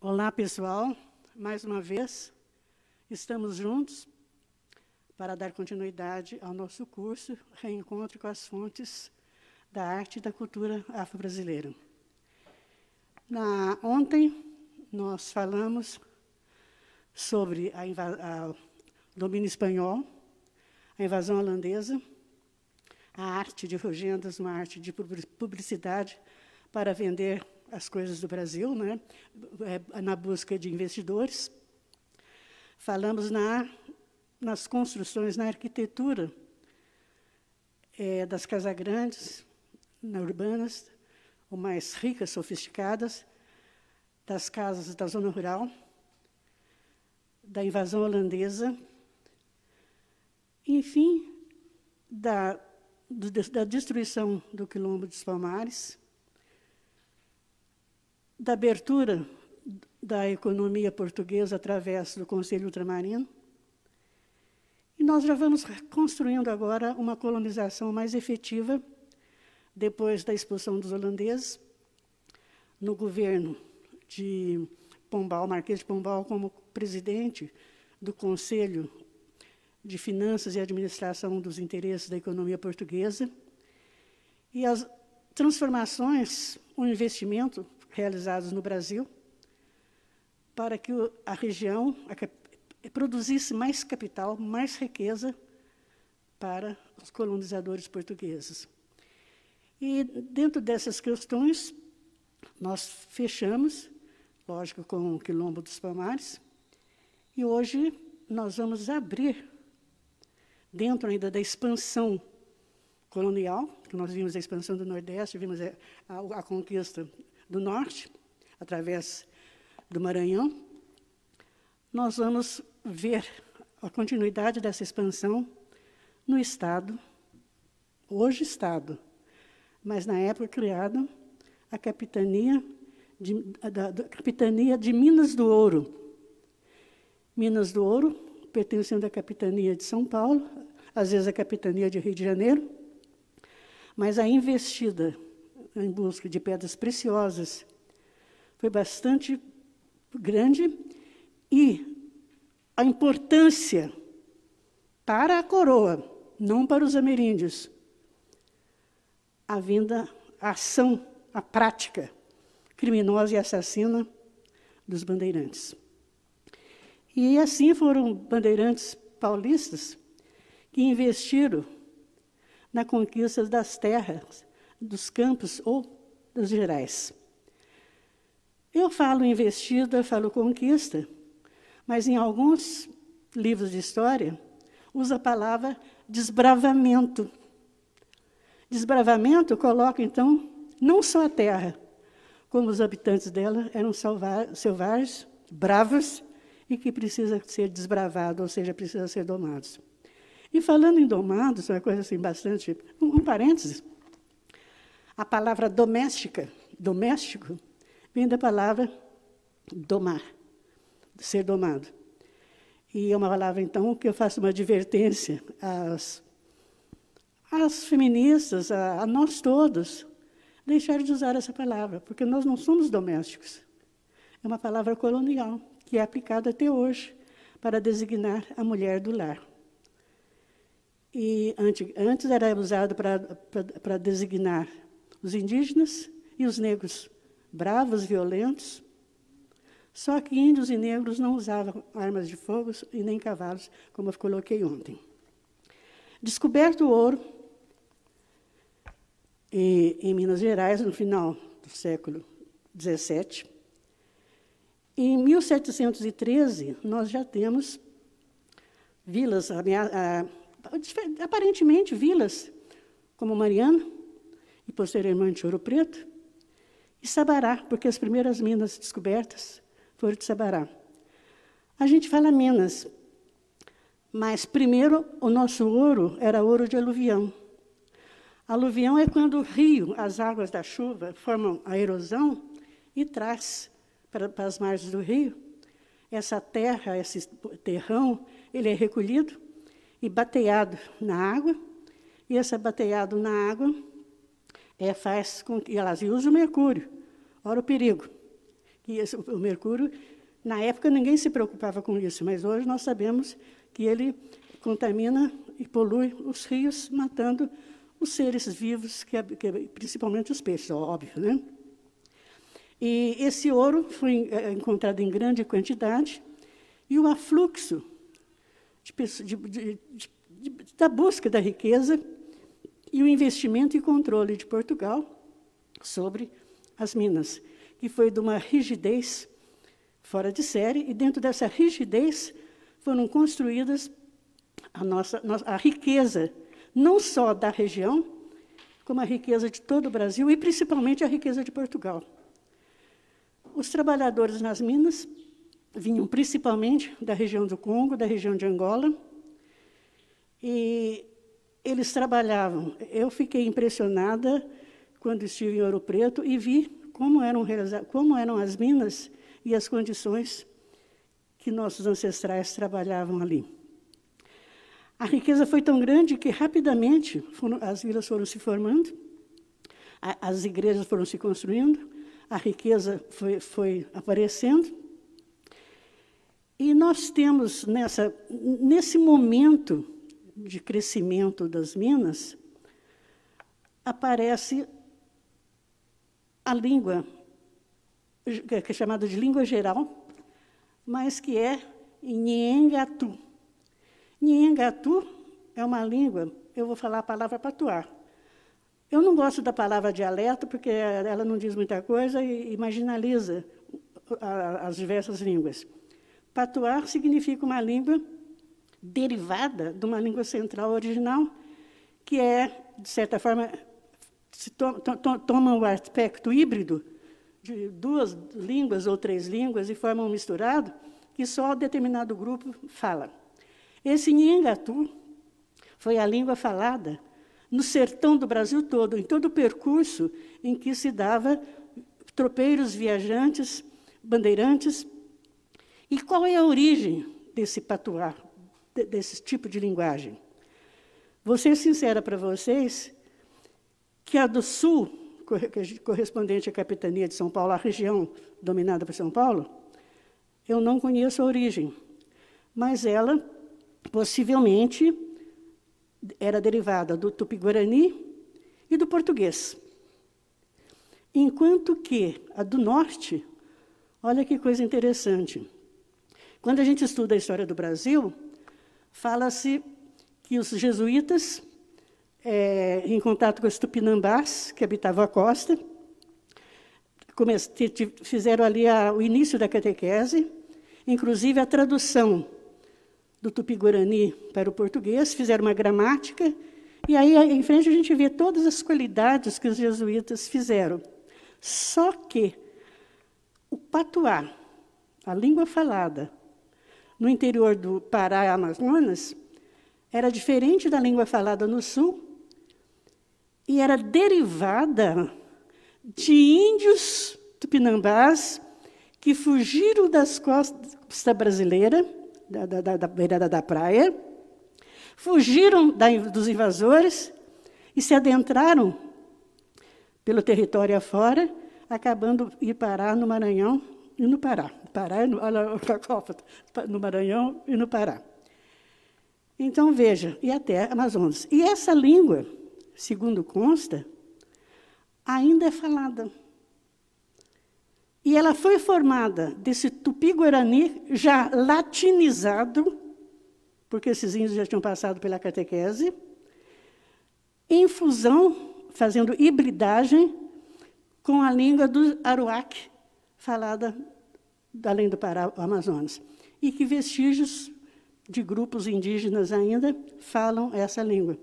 Olá, pessoal. Mais uma vez, estamos juntos para dar continuidade ao nosso curso Reencontro com as Fontes da Arte e da Cultura Afro-Brasileira. Ontem, nós falamos sobre o domínio espanhol, a invasão holandesa, a arte de Rugendas, uma arte de publicidade para vender as coisas do Brasil, né? Na busca de investidores. Falamos nas construções, na arquitetura das casagrandes, urbanas, ou mais ricas, sofisticadas, das casas da zona rural, da invasão holandesa, enfim, da destruição do Quilombo dos Palmares, da abertura da economia portuguesa através do Conselho Ultramarino. E nós já vamos construindo agora uma colonização mais efetiva, depois da expulsão dos holandeses, no governo de Pombal, Marquês de Pombal, como presidente do Conselho de Finanças e Administração dos Interesses da Economia Portuguesa, e as transformações, o investimento realizados no Brasil, para que a região produzisse mais capital, mais riqueza para os colonizadores portugueses. E, dentro dessas questões, nós fechamos, lógico, com o Quilombo dos Palmares, e hoje nós vamos abrir, dentro ainda da expansão colonial, que nós vimos a expansão do Nordeste, vimos a conquista do Norte, através do Maranhão, nós vamos ver a continuidade dessa expansão no Estado, hoje Estado, mas na época criada a Capitania de Minas do Ouro. Minas do Ouro, pertencendo à Capitania de São Paulo, às vezes à Capitania de Rio de Janeiro, mas a investida em busca de pedras preciosas foi bastante grande, e a importância para a coroa, não para os ameríndios, a ação, a prática criminosa e assassina dos bandeirantes. E assim foram bandeirantes paulistas que investiram na conquista das terras, dos campos ou dos gerais. Eu falo investida, eu falo conquista, mas em alguns livros de história usa a palavra desbravamento. Desbravamento coloca, então, não só a terra, como os habitantes dela eram selvagens, bravos, e que precisam ser desbravados, ou seja, precisam ser domados. E falando em domados, uma coisa assim bastante... Um parênteses. A palavra doméstica, doméstico, vem da palavra domar, ser domado. E é uma palavra, então, que eu faço uma advertência às feministas, a nós todos, deixar de usar essa palavra, porque nós não somos domésticos. É uma palavra colonial, que é aplicada até hoje para designar a mulher do lar. E antes era usado para designar os indígenas e os negros, bravos, violentos. Só que índios e negros não usavam armas de fogo e nem cavalos, como eu coloquei ontem. Descoberto o ouro em Minas Gerais, no final do século XVII, em 1713, nós já temos vilas, aparentemente vilas, como Mariana, e posteriormente Ouro Preto, e Sabará, porque as primeiras minas descobertas foram de Sabará. A gente fala Minas, mas primeiro o nosso ouro era ouro de aluvião. Aluvião é quando o rio, as águas da chuva, formam a erosão e traz para as margens do rio. Essa terra, esse terrão, ele é recolhido e bateado na água, e esse bateado na água faz com que elas usam o mercúrio. Ora, o perigo, que o mercúrio, na época, ninguém se preocupava com isso, mas hoje nós sabemos que ele contamina e polui os rios, matando os seres vivos, principalmente os peixes, óbvio, né? E esse ouro foi encontrado em grande quantidade, e o afluxo da busca da riqueza e o investimento e controle de Portugal sobre as minas, que foi de uma rigidez fora de série, e dentro dessa rigidez foram construídas a riqueza, não só da região, como a riqueza de todo o Brasil, e principalmente a riqueza de Portugal. Os trabalhadores nas minas vinham principalmente da região do Congo, da região de Angola, e eles trabalhavam. Eu fiquei impressionada quando estive em Ouro Preto e vi como eram as minas e as condições que nossos ancestrais trabalhavam ali. A riqueza foi tão grande que, rapidamente, as vilas foram se formando, as igrejas foram se construindo, a riqueza foi aparecendo. E nós temos, nesse momento de crescimento das minas, aparece a língua, que é chamada de língua geral, mas que é Nhengatu. Nhengatu é uma língua, eu vou falar a palavra patuá. Eu não gosto da palavra dialeto, porque ela não diz muita coisa e marginaliza as diversas línguas. Patuá significa uma língua derivada de uma língua central original, que de certa forma, toma o aspecto híbrido de 2 línguas ou 3 línguas e forma um misturado que só determinado grupo fala. Esse Nhengatu foi a língua falada no sertão do Brasil todo, em todo o percurso em que se dava tropeiros, viajantes, bandeirantes. E qual é a origem desse patuá, desse tipo de linguagem? Vou ser sincera para vocês que a do Sul, correspondente à capitania de São Paulo, a região dominada por São Paulo, eu não conheço a origem, mas ela possivelmente era derivada do Tupi-Guarani e do português. Enquanto que a do Norte, olha que coisa interessante. Quando a gente estuda a história do Brasil, fala-se que os jesuítas, em contato com os tupinambás, que habitavam a costa, fizeram ali o início da catequese, inclusive a tradução do Tupi-Guarani para o português, fizeram uma gramática, e aí, em frente, a gente vê todas as qualidades que os jesuítas fizeram. Só que o patuá, a língua falada, no interior do Pará e Amazonas, era diferente da língua falada no Sul, e era derivada de índios tupinambás que fugiram das costas brasileiras, da beirada da praia, fugiram dos invasores e se adentraram pelo território afora, acabando de ir parar no Maranhão e no Pará. No Maranhão e no Pará. Então, veja, e até Amazonas. E essa língua, segundo consta, ainda é falada. E ela foi formada desse tupi-guarani já latinizado, porque esses índios já tinham passado pela catequese, em fusão, fazendo hibridagem com a língua do Aruac, falada além do Pará, o Amazonas, e que vestígios de grupos indígenas ainda falam essa língua.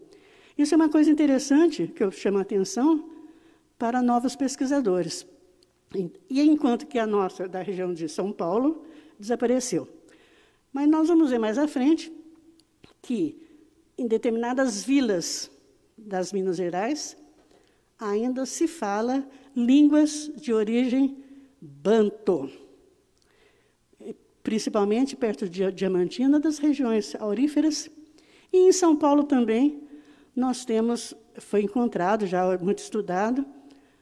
Isso é uma coisa interessante, que eu chamo a atenção para novos pesquisadores. E enquanto que a nossa, da região de São Paulo, desapareceu. Mas nós vamos ver mais à frente que, em determinadas vilas das Minas Gerais, ainda se fala línguas de origem banto, principalmente perto de Diamantina, das regiões auríferas. E em São Paulo também nós temos, foi encontrado, já muito estudado,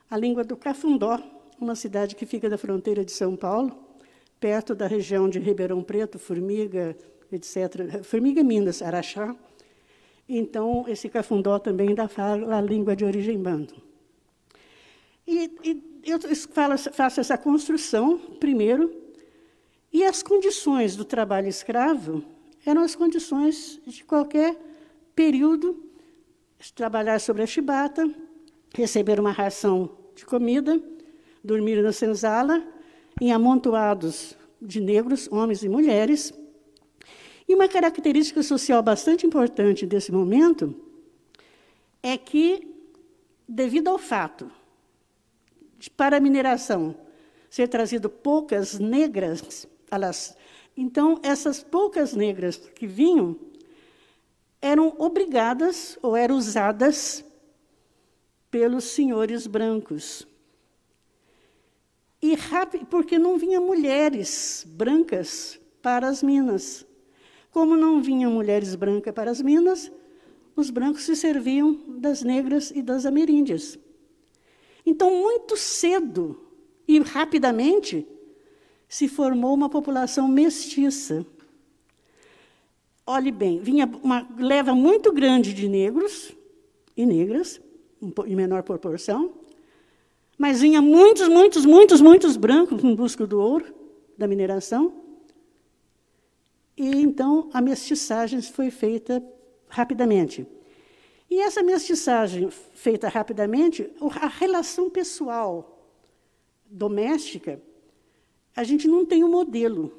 a língua do Cafundó, uma cidade que fica da fronteira de São Paulo, perto da região de Ribeirão Preto, Formiga, etc. Formiga, Minas, Araxá. Então, esse Cafundó também ainda fala a língua de origem banto. E eu faço essa construção, primeiro, e as condições do trabalho escravo eram as condições de qualquer período, trabalhar sobre a chibata, receber uma ração de comida, dormir na senzala, em amontoados de negros, homens e mulheres. E uma característica social bastante importante desse momento é que, devido ao fato de, para a mineração, ser trazido poucas negras, então, essas poucas negras que vinham eram obrigadas ou eram usadas pelos senhores brancos. E porque não vinham mulheres brancas para as minas. Como não vinham mulheres brancas para as minas, os brancos se serviam das negras e das ameríndias. Então, muito cedo e rapidamente, se formou uma população mestiça. Olhe bem, vinha uma leva muito grande de negros e negras, em menor proporção, mas vinha muitos brancos em busca do ouro, da mineração. E, então, a mestiçagem foi feita rapidamente. E essa mestiçagem feita rapidamente, a relação pessoal, doméstica, a gente não tem um modelo.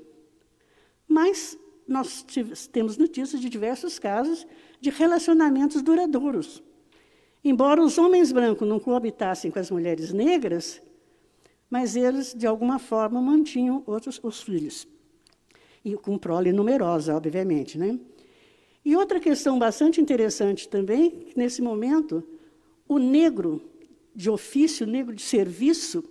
Mas nós temos notícias de diversos casos de relacionamentos duradouros. Embora os homens brancos não coabitassem com as mulheres negras, mas eles, de alguma forma, mantinham os filhos. E com prole numerosa, obviamente, né? E outra questão bastante interessante também, que nesse momento, o negro de ofício, o negro de serviço,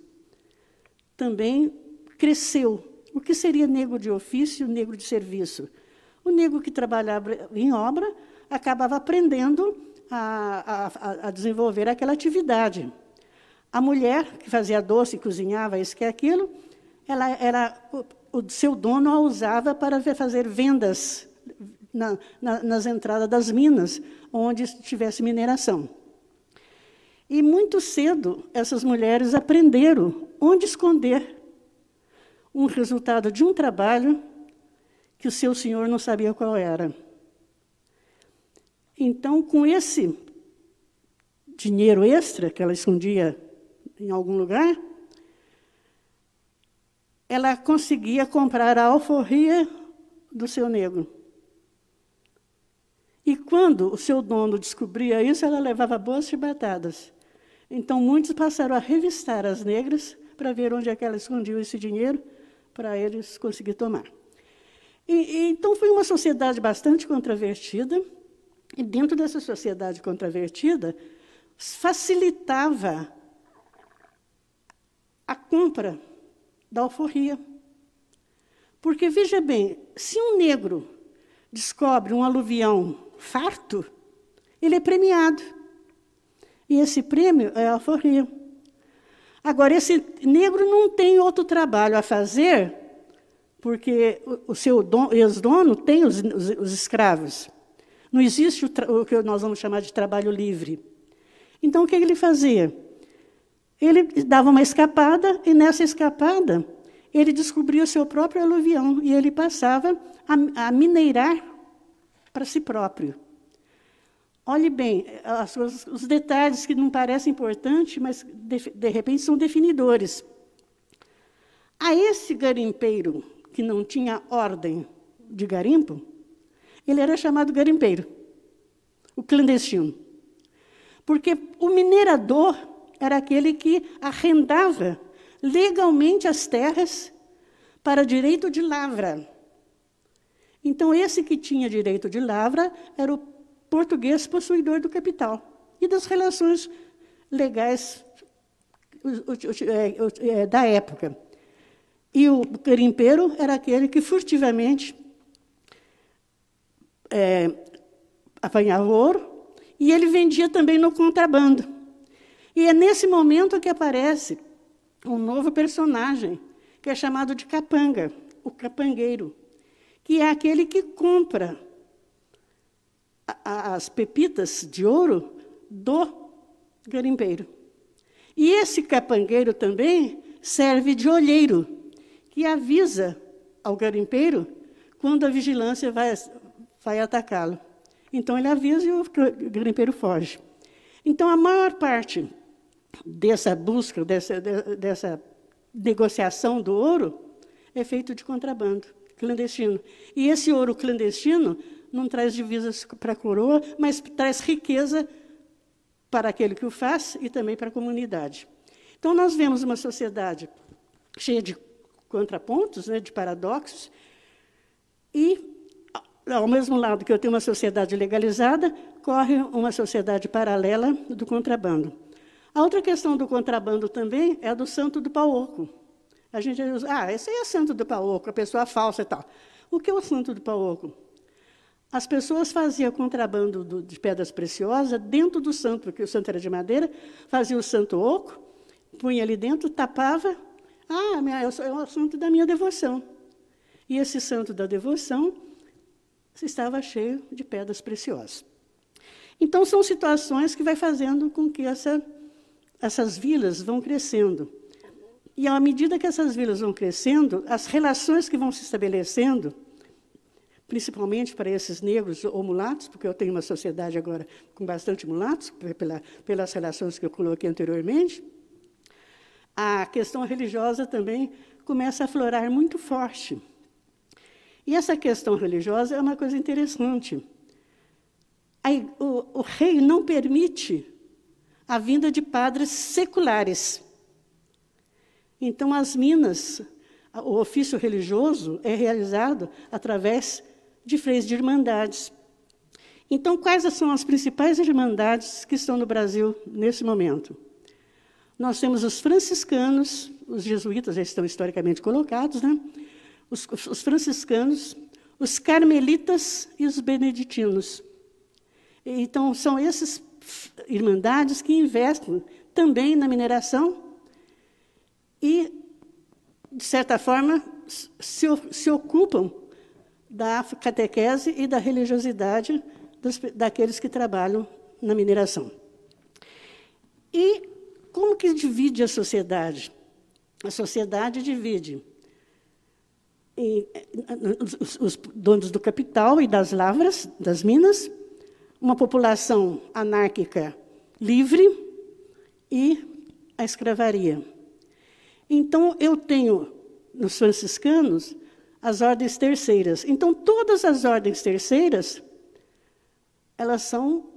também cresceu. O que seria negro de ofício e negro de serviço? O negro que trabalhava em obra acabava aprendendo a desenvolver aquela atividade. A mulher que fazia doce, cozinhava isso que aquilo, o seu dono a usava para fazer vendas nas entradas das minas, onde tivesse mineração. E, muito cedo, essas mulheres aprenderam onde esconder um resultado de um trabalho que o seu senhor não sabia qual era. Então, com esse dinheiro extra que ela escondia em algum lugar, ela conseguia comprar a alforria do seu negro. E, quando o seu dono descobria isso, ela levava boas chibatadas. Então, muitos passaram a revistar as negras para ver onde é que ela escondia esse dinheiro, para eles conseguirem tomar. Então, foi uma sociedade bastante controvertida, e, dentro dessa sociedade controvertida, facilitava a compra da alforria. Porque, veja bem, se um negro descobre um aluvião farto, ele é premiado. E esse prêmio é a alforria. Agora, esse negro não tem outro trabalho a fazer, porque o seu ex-dono tem os escravos. Não existe o que nós vamos chamar de trabalho livre. Então, o que ele fazia? Ele dava uma escapada, e, nessa escapada, ele descobria o seu próprio aluvião, e ele passava a mineirar para si próprio. Olhe bem, os detalhes que não parecem importantes, mas, de repente, são definidores. A esse garimpeiro, que não tinha ordem de garimpo, ele era chamado garimpeiro, o clandestino. Porque o minerador era aquele que arrendava legalmente as terras para direito de lavra. Então, esse que tinha direito de lavra era o português possuidor do capital e das relações legais da época. E o garimpeiro era aquele que furtivamente apanhava ouro, e ele vendia também no contrabando. E é nesse momento que aparece um novo personagem, que é chamado de capanga, o capangueiro, que é aquele que compra as pepitas de ouro do garimpeiro. E esse capangueiro também serve de olheiro, que avisa ao garimpeiro quando a vigilância vai atacá-lo. Então, ele avisa e o garimpeiro foge. Então, a maior parte dessa busca, dessa negociação do ouro, é feito de contrabando, clandestino. E esse ouro clandestino não traz divisas para a coroa, mas traz riqueza para aquele que o faz e também para a comunidade. Então, nós vemos uma sociedade cheia de contrapontos, né, de paradoxos, e, ao mesmo lado que eu tenho uma sociedade legalizada, corre uma sociedade paralela do contrabando. A outra questão do contrabando também é a do santo do pau oco. A gente diz, esse aí é santo do pau oco, a pessoa falsa e tal. O que é o santo do pau oco? As pessoas faziam contrabando de pedras preciosas dentro do santo, porque o santo era de madeira, fazia o santo oco, punha ali dentro, tapava, é o santo da minha devoção. E esse santo da devoção estava cheio de pedras preciosas. Então, são situações que vai fazendo com que essas vilas vão crescendo. E, à medida que essas vilas vão crescendo, as relações que vão se estabelecendo, principalmente para esses negros ou mulatos, porque eu tenho uma sociedade agora com bastante mulatos, pelas relações que eu coloquei anteriormente, a questão religiosa também começa a aflorar muito forte. E essa questão religiosa é uma coisa interessante. O rei não permite a vinda de padres seculares. Então, as minas, o ofício religioso é realizado através de freios de irmandades. Então, quais são as principais irmandades que estão no Brasil nesse momento? Nós temos os franciscanos, os jesuítas já estão historicamente colocados, né? Os franciscanos, os carmelitas e os beneditinos. Então, são essas irmandades que investem também na mineração e, de certa forma, se ocupam da catequese e da religiosidade daqueles que trabalham na mineração. E como que divide a sociedade? A sociedade divide os donos do capital e das lavras, das minas, uma população anárquica livre e a escravaria. Então, eu tenho, nos franciscanos, as ordens terceiras. Então, todas as ordens terceiras, elas são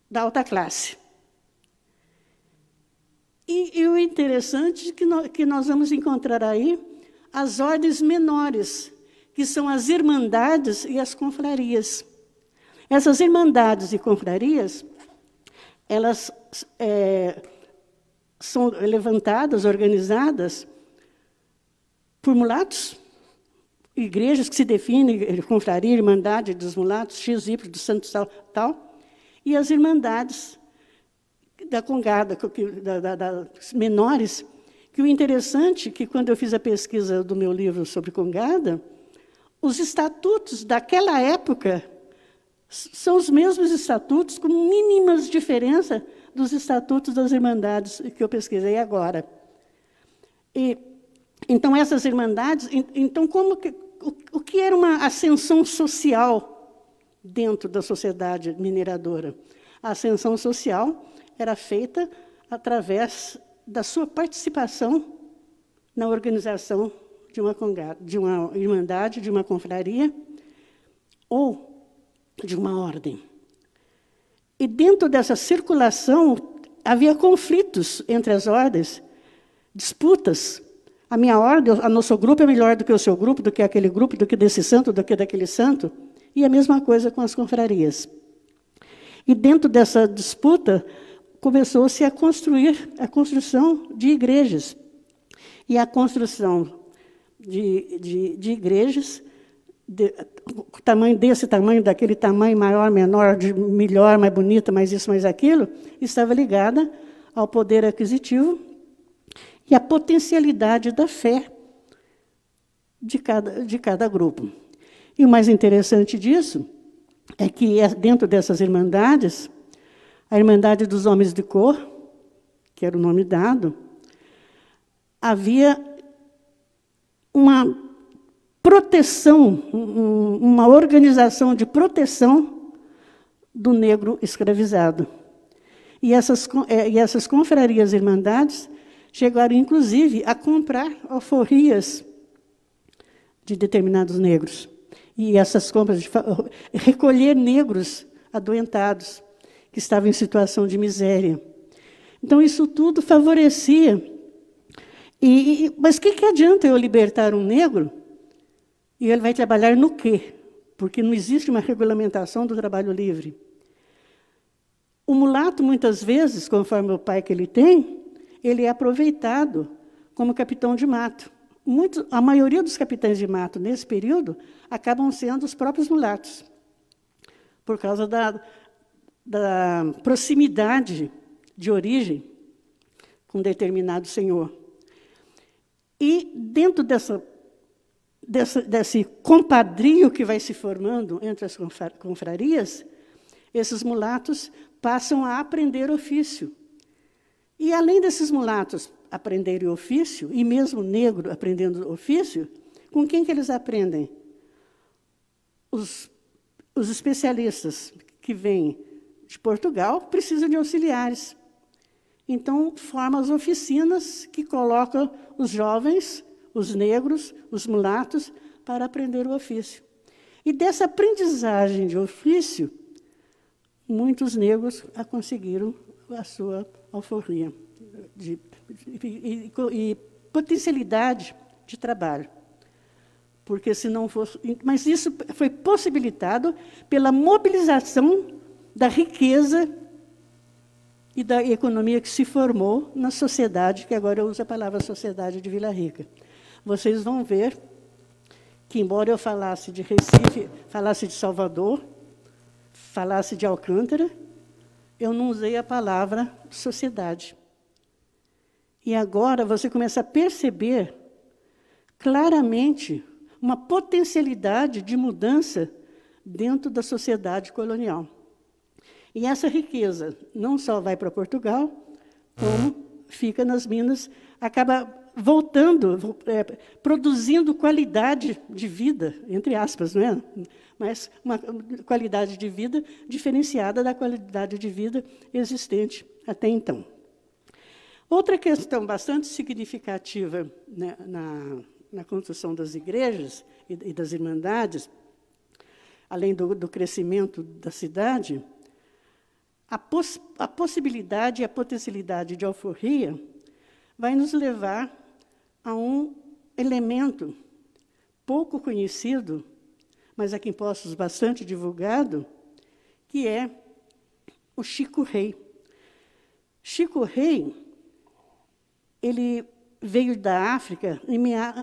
da alta classe. E o interessante é que nós vamos encontrar aí as ordens menores, que são as irmandades e as confrarias. Essas irmandades e confrarias, elas são levantadas, organizadas por mulatos, igrejas que se definem, confraria, irmandade dos mulatos, XY, do santo tal, e as irmandades da congada, das menores, que o interessante é que, quando eu fiz a pesquisa do meu livro sobre congada, os estatutos daquela época são os mesmos estatutos, com mínimas diferenças dos estatutos das irmandades que eu pesquisei agora. Então, essas irmandades... Então, o que era uma ascensão social dentro da sociedade mineradora? A ascensão social era feita através da sua participação na organização de uma congada, de uma irmandade, de uma confraria ou de uma ordem. E dentro dessa circulação havia conflitos entre as ordens, disputas. A minha ordem, o nosso grupo é melhor do que o seu grupo, do que aquele grupo, do que desse santo, do que daquele santo. E a mesma coisa com as confrarias. E dentro dessa disputa, começou-se a construir a construção de igrejas. E a construção de igrejas, tamanho desse tamanho, daquele tamanho, maior, menor, melhor, mais bonita, mais isso, mais aquilo, estava ligada ao poder aquisitivo e a potencialidade da fé de cada grupo. E o mais interessante disso é que, dentro dessas irmandades, a Irmandade dos Homens de Cor, que era o nome dado, havia uma proteção, uma organização de proteção do negro escravizado. E essas confrarias e irmandades chegaram, inclusive, a comprar alforrias de determinados negros. E essas compras, recolher negros adoentados, que estavam em situação de miséria. Então, isso tudo favorecia. Mas o que adianta eu libertar um negro e ele vai trabalhar no quê? Porque não existe uma regulamentação do trabalho livre. O mulato, muitas vezes, conforme o pai que ele tem, ele é aproveitado como capitão de mato. A maioria dos capitães de mato, nesse período, acabam sendo os próprios mulatos, por causa da proximidade de origem com determinado senhor. E, dentro desse compadrio que vai se formando entre as confrarias, esses mulatos passam a aprender ofício. E, além desses mulatos aprenderem ofício, e mesmo negro aprendendo ofício, com quem que eles aprendem? Os especialistas que vêm de Portugal precisam de auxiliares. Então, formam as oficinas que colocam os jovens, os negros, os mulatos, para aprender o ofício. E dessa aprendizagem de ofício, muitos negros conseguiram a sua alforria e potencialidade de trabalho. Porque, se não fosse... Mas isso foi possibilitado pela mobilização da riqueza e da economia que se formou na sociedade, que agora eu uso a palavra sociedade de Vila Rica. Vocês vão ver que, embora eu falasse de Recife, falasse de Salvador, falasse de Alcântara, eu não usei a palavra sociedade. E agora você começa a perceber claramente uma potencialidade de mudança dentro da sociedade colonial. E essa riqueza não só vai para Portugal, como fica nas minas, acaba voltando, produzindo qualidade de vida, entre aspas, não é? Mas uma qualidade de vida diferenciada da qualidade de vida existente até então. Outra questão bastante significativa, né, na construção das igrejas e das irmandades, além do crescimento da cidade, a possibilidade e a potencialidade de alforria vai nos levar a um elemento pouco conhecido, mas aqui em Poços bastante divulgado, que é o Chico Rei. Chico Rei, ele veio da África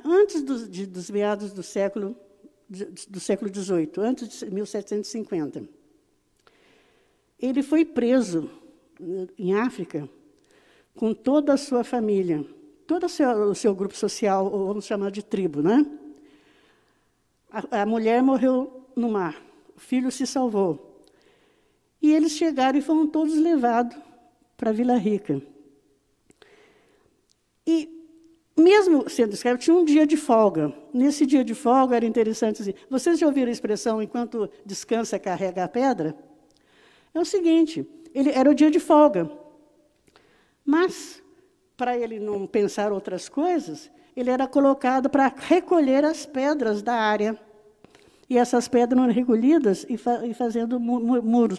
antes dos meados do século XVIII, antes de 1750. Ele foi preso em África com toda a sua família, todo o seu grupo social, ou vamos chamar de tribo, né? A mulher morreu no mar, o filho se salvou. E eles chegaram e foram todos levados para Vila Rica. E, mesmo sendo escravo, tinha um dia de folga. Nesse dia de folga, era interessante dizer, vocês já ouviram a expressão, enquanto descansa, carrega a pedra? É o seguinte, era o dia de folga. Mas, para ele não pensar outras coisas, ele era colocado para recolher as pedras da área. E essas pedras eram recolhidas e fazendo muros.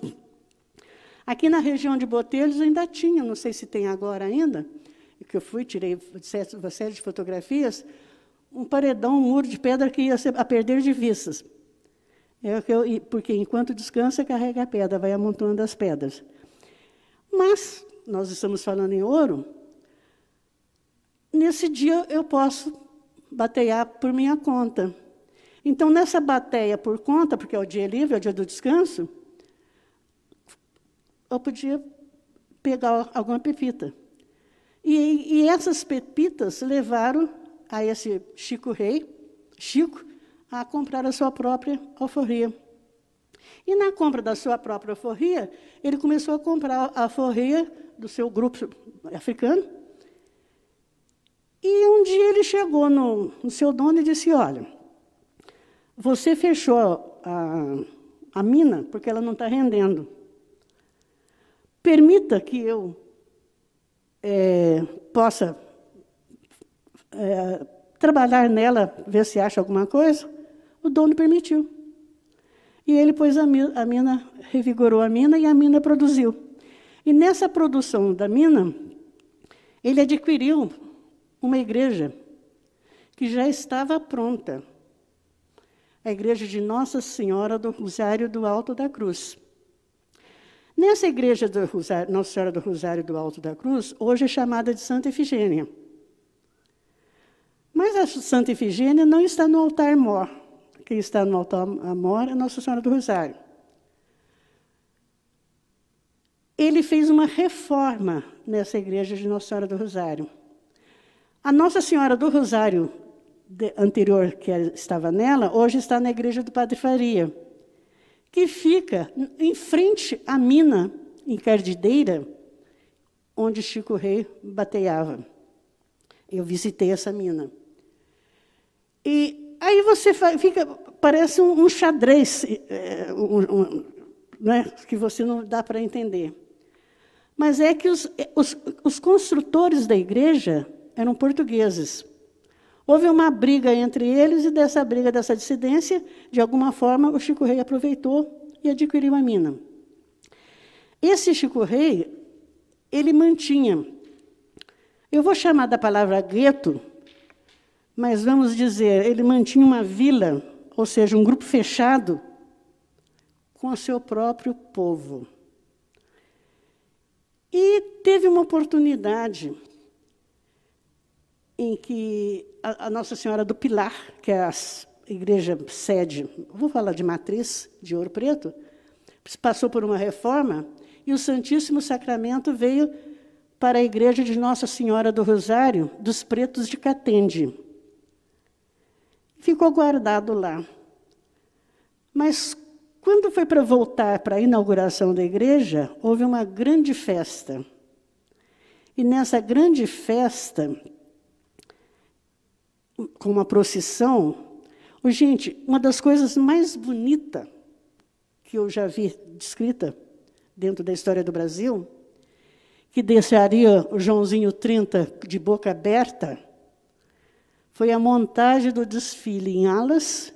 Aqui na região de Botelhos ainda tinha, não sei se tem agora ainda, que eu fui, tirei uma série de fotografias, um paredão, um muro de pedra que ia a perder de vistas. Porque enquanto descansa, carrega a pedra, vai amontoando as pedras. Mas, nós estamos falando em ouro, nesse dia eu posso batear por minha conta. Então, nessa bateia por conta, porque é o dia livre, é o dia do descanso, eu podia pegar alguma pepita. E essas pepitas levaram a esse Chico, a comprar a sua própria alforria. E, na compra da sua própria alforria, ele começou a comprar a alforria do seu grupo africano. E um dia ele chegou no seu dono e disse, olha, você fechou a mina porque ela não está rendendo. Permita que eu possa trabalhar nela, ver se acha alguma coisa. O dono permitiu. E ele pôs a mina, revigorou a mina e a mina produziu. E nessa produção da mina, ele adquiriu uma igreja que já estava pronta. A igreja de Nossa Senhora do Rosário do Alto da Cruz. Nessa igreja do Rosário, Nossa Senhora do Rosário do Alto da Cruz, hoje é chamada de Santa Efigênia. Mas a Santa Efigênia não está no altar-mor. Quem está no altar-mor é Nossa Senhora do Rosário. Ele fez uma reforma nessa igreja de Nossa Senhora do Rosário. A Nossa Senhora do Rosário anterior, que estava nela, hoje está na igreja do Padre Faria, que fica em frente à mina encardideira, onde Chico Rei bateava. Eu visitei essa mina. E aí você parece um xadrez, né, que você não dá para entender. Mas é que os construtores da igreja eram portugueses. Houve uma briga entre eles, e dessa briga, dessa dissidência, de alguma forma, o Chico Rei aproveitou e adquiriu a mina. Esse Chico Rei, ele mantinha, eu vou chamar da palavra gueto, mas vamos dizer, ele mantinha uma vila, ou seja, um grupo fechado, com o seu próprio povo. E teve uma oportunidade em que a Nossa Senhora do Pilar, que é a igreja sede, vou falar de matriz, de Ouro Preto, passou por uma reforma, e o Santíssimo Sacramento veio para a igreja de Nossa Senhora do Rosário, dos Pretos de Catende. Ficou guardado lá. Mas, quando foi para voltar para a inauguração da igreja, houve uma grande festa. E nessa grande festa, com uma procissão, gente, uma das coisas mais bonitas que eu já vi descrita dentro da história do Brasil, que deixaria o Joãozinho 30 de boca aberta, foi a montagem do desfile em alas,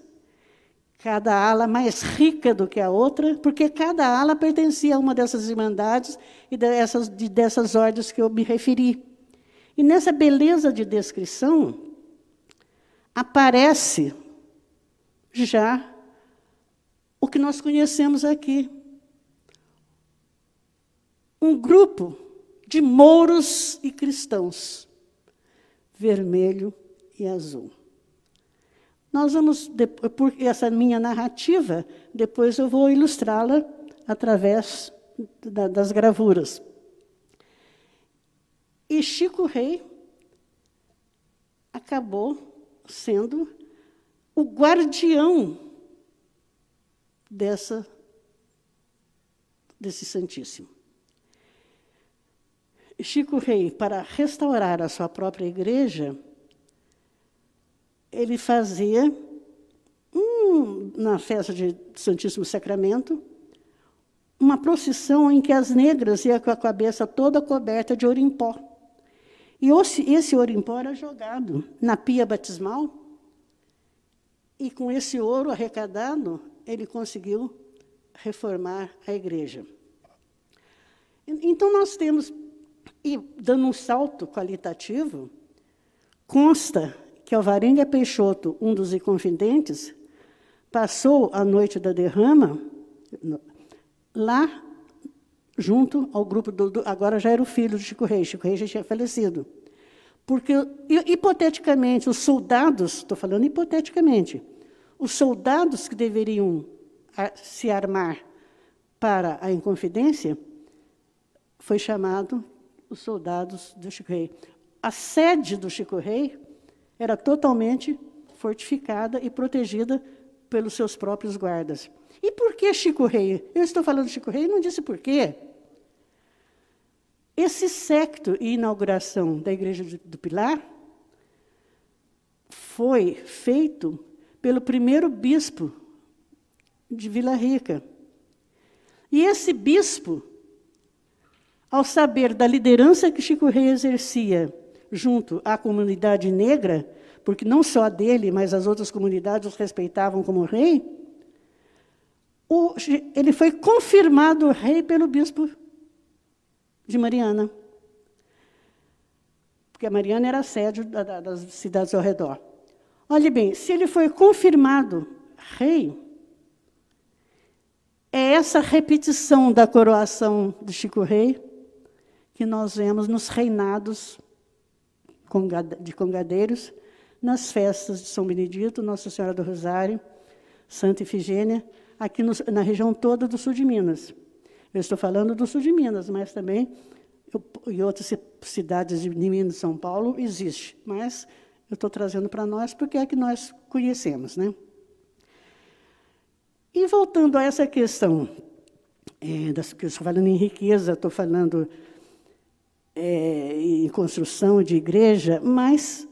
cada ala mais rica do que a outra, porque cada ala pertencia a uma dessas irmandades e dessas ordens que eu me referi. E nessa beleza de descrição, aparece já o que nós conhecemos aqui. Um grupo de mouros e cristãos, vermelho e azul. Nós vamos, porque essa minha narrativa, depois eu vou ilustrá-la através das gravuras. E Chico Rei acabou sendo o guardião desse Santíssimo. Chico Rei, para restaurar a sua própria igreja, ele fazia, na festa de Santíssimo Sacramento, uma procissão em que as negras iam com a cabeça toda coberta de ouro em pó. E esse ouro em pó era jogado na pia batismal, e com esse ouro arrecadado, ele conseguiu reformar a igreja. Então, nós temos, e dando um salto qualitativo, consta que Alvarenga Peixoto, um dos inconfidentes, passou a noite da derrama lá, junto ao grupo agora já era o filho de Chico Rei já tinha falecido. Porque, hipoteticamente, os soldados, estou falando hipoteticamente, os soldados que deveriam se armar para a Inconfidência, foi chamado os soldados do Chico Rei. A sede do Chico Rei era totalmente fortificada e protegida pelos seus próprios guardas. E por que Chico Rei? Eu estou falando de Chico Rei e não disse por quê. Esse séquito e inauguração da Igreja do Pilar foi feito pelo primeiro bispo de Vila Rica. E esse bispo, ao saber da liderança que Chico Rei exercia junto à comunidade negra, porque não só a dele, mas as outras comunidades os respeitavam como rei, ele foi confirmado rei pelo bispo de Mariana. Porque a Mariana era a sede das cidades ao redor. Olhe bem, se ele foi confirmado rei, é essa repetição da coroação de Chico Rei que nós vemos nos reinados de congadeiros, nas festas de São Benedito, Nossa Senhora do Rosário, Santa Ifigênia, aqui na região toda do sul de Minas. Eu estou falando do sul de Minas, mas também em outras cidades de Minas e São Paulo existe. Mas eu estou trazendo para nós porque é que nós conhecemos, né? E voltando a essa questão, que eu estou falando em riqueza, estou falando em construção de igreja, mas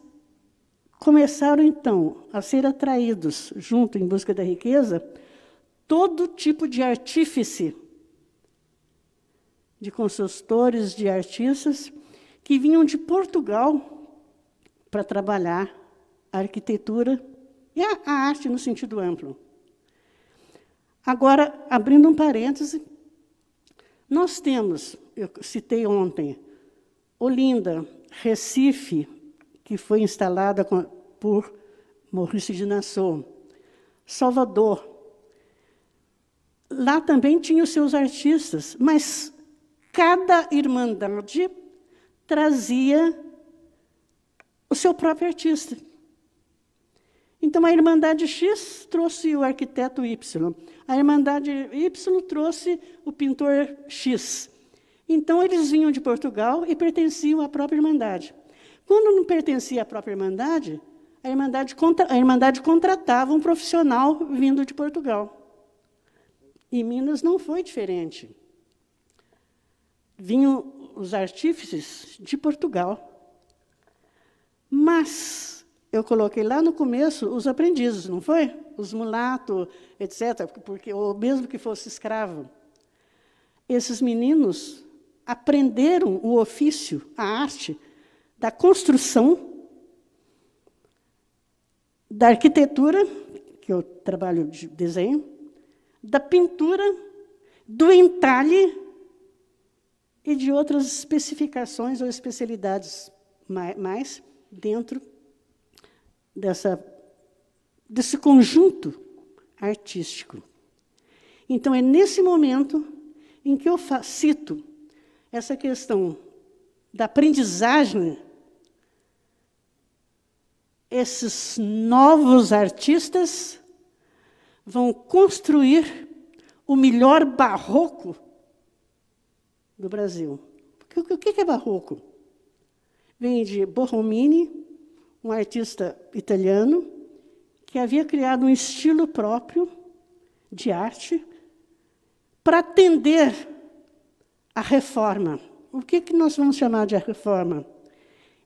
começaram, então, a ser atraídos, junto em busca da riqueza, todo tipo de artífice, de consultores, de artistas, que vinham de Portugal para trabalhar a arquitetura e a arte no sentido amplo. Agora, abrindo um parêntese, nós temos, eu citei ontem, Olinda, Recife, que foi instalada por Maurício de Nassau, Salvador. Lá também tinha os seus artistas, mas cada irmandade trazia o seu próprio artista. Então, a Irmandade X trouxe o arquiteto Y, a Irmandade Y trouxe o pintor X. Então, eles vinham de Portugal e pertenciam à própria Irmandade. Quando não pertencia à própria Irmandade, a Irmandade contratava um profissional vindo de Portugal. Em Minas não foi diferente. Vinham os artífices de Portugal. Mas eu coloquei lá no começo os aprendizes, não foi? Os mulatos, etc., porque, ou mesmo que fosse escravo. Esses meninos aprenderam o ofício, a arte, da construção, da arquitetura, que eu trabalho de desenho, da pintura, do entalhe e de outras especificações ou especialidades mais dentro desse conjunto artístico. Então, é nesse momento em que eu cito essa questão da aprendizagem, esses novos artistas vão construir o melhor barroco do Brasil. O que é barroco? Vem de Borromini, um artista italiano, que havia criado um estilo próprio de arte para atender à reforma. O que nós vamos chamar de a reforma?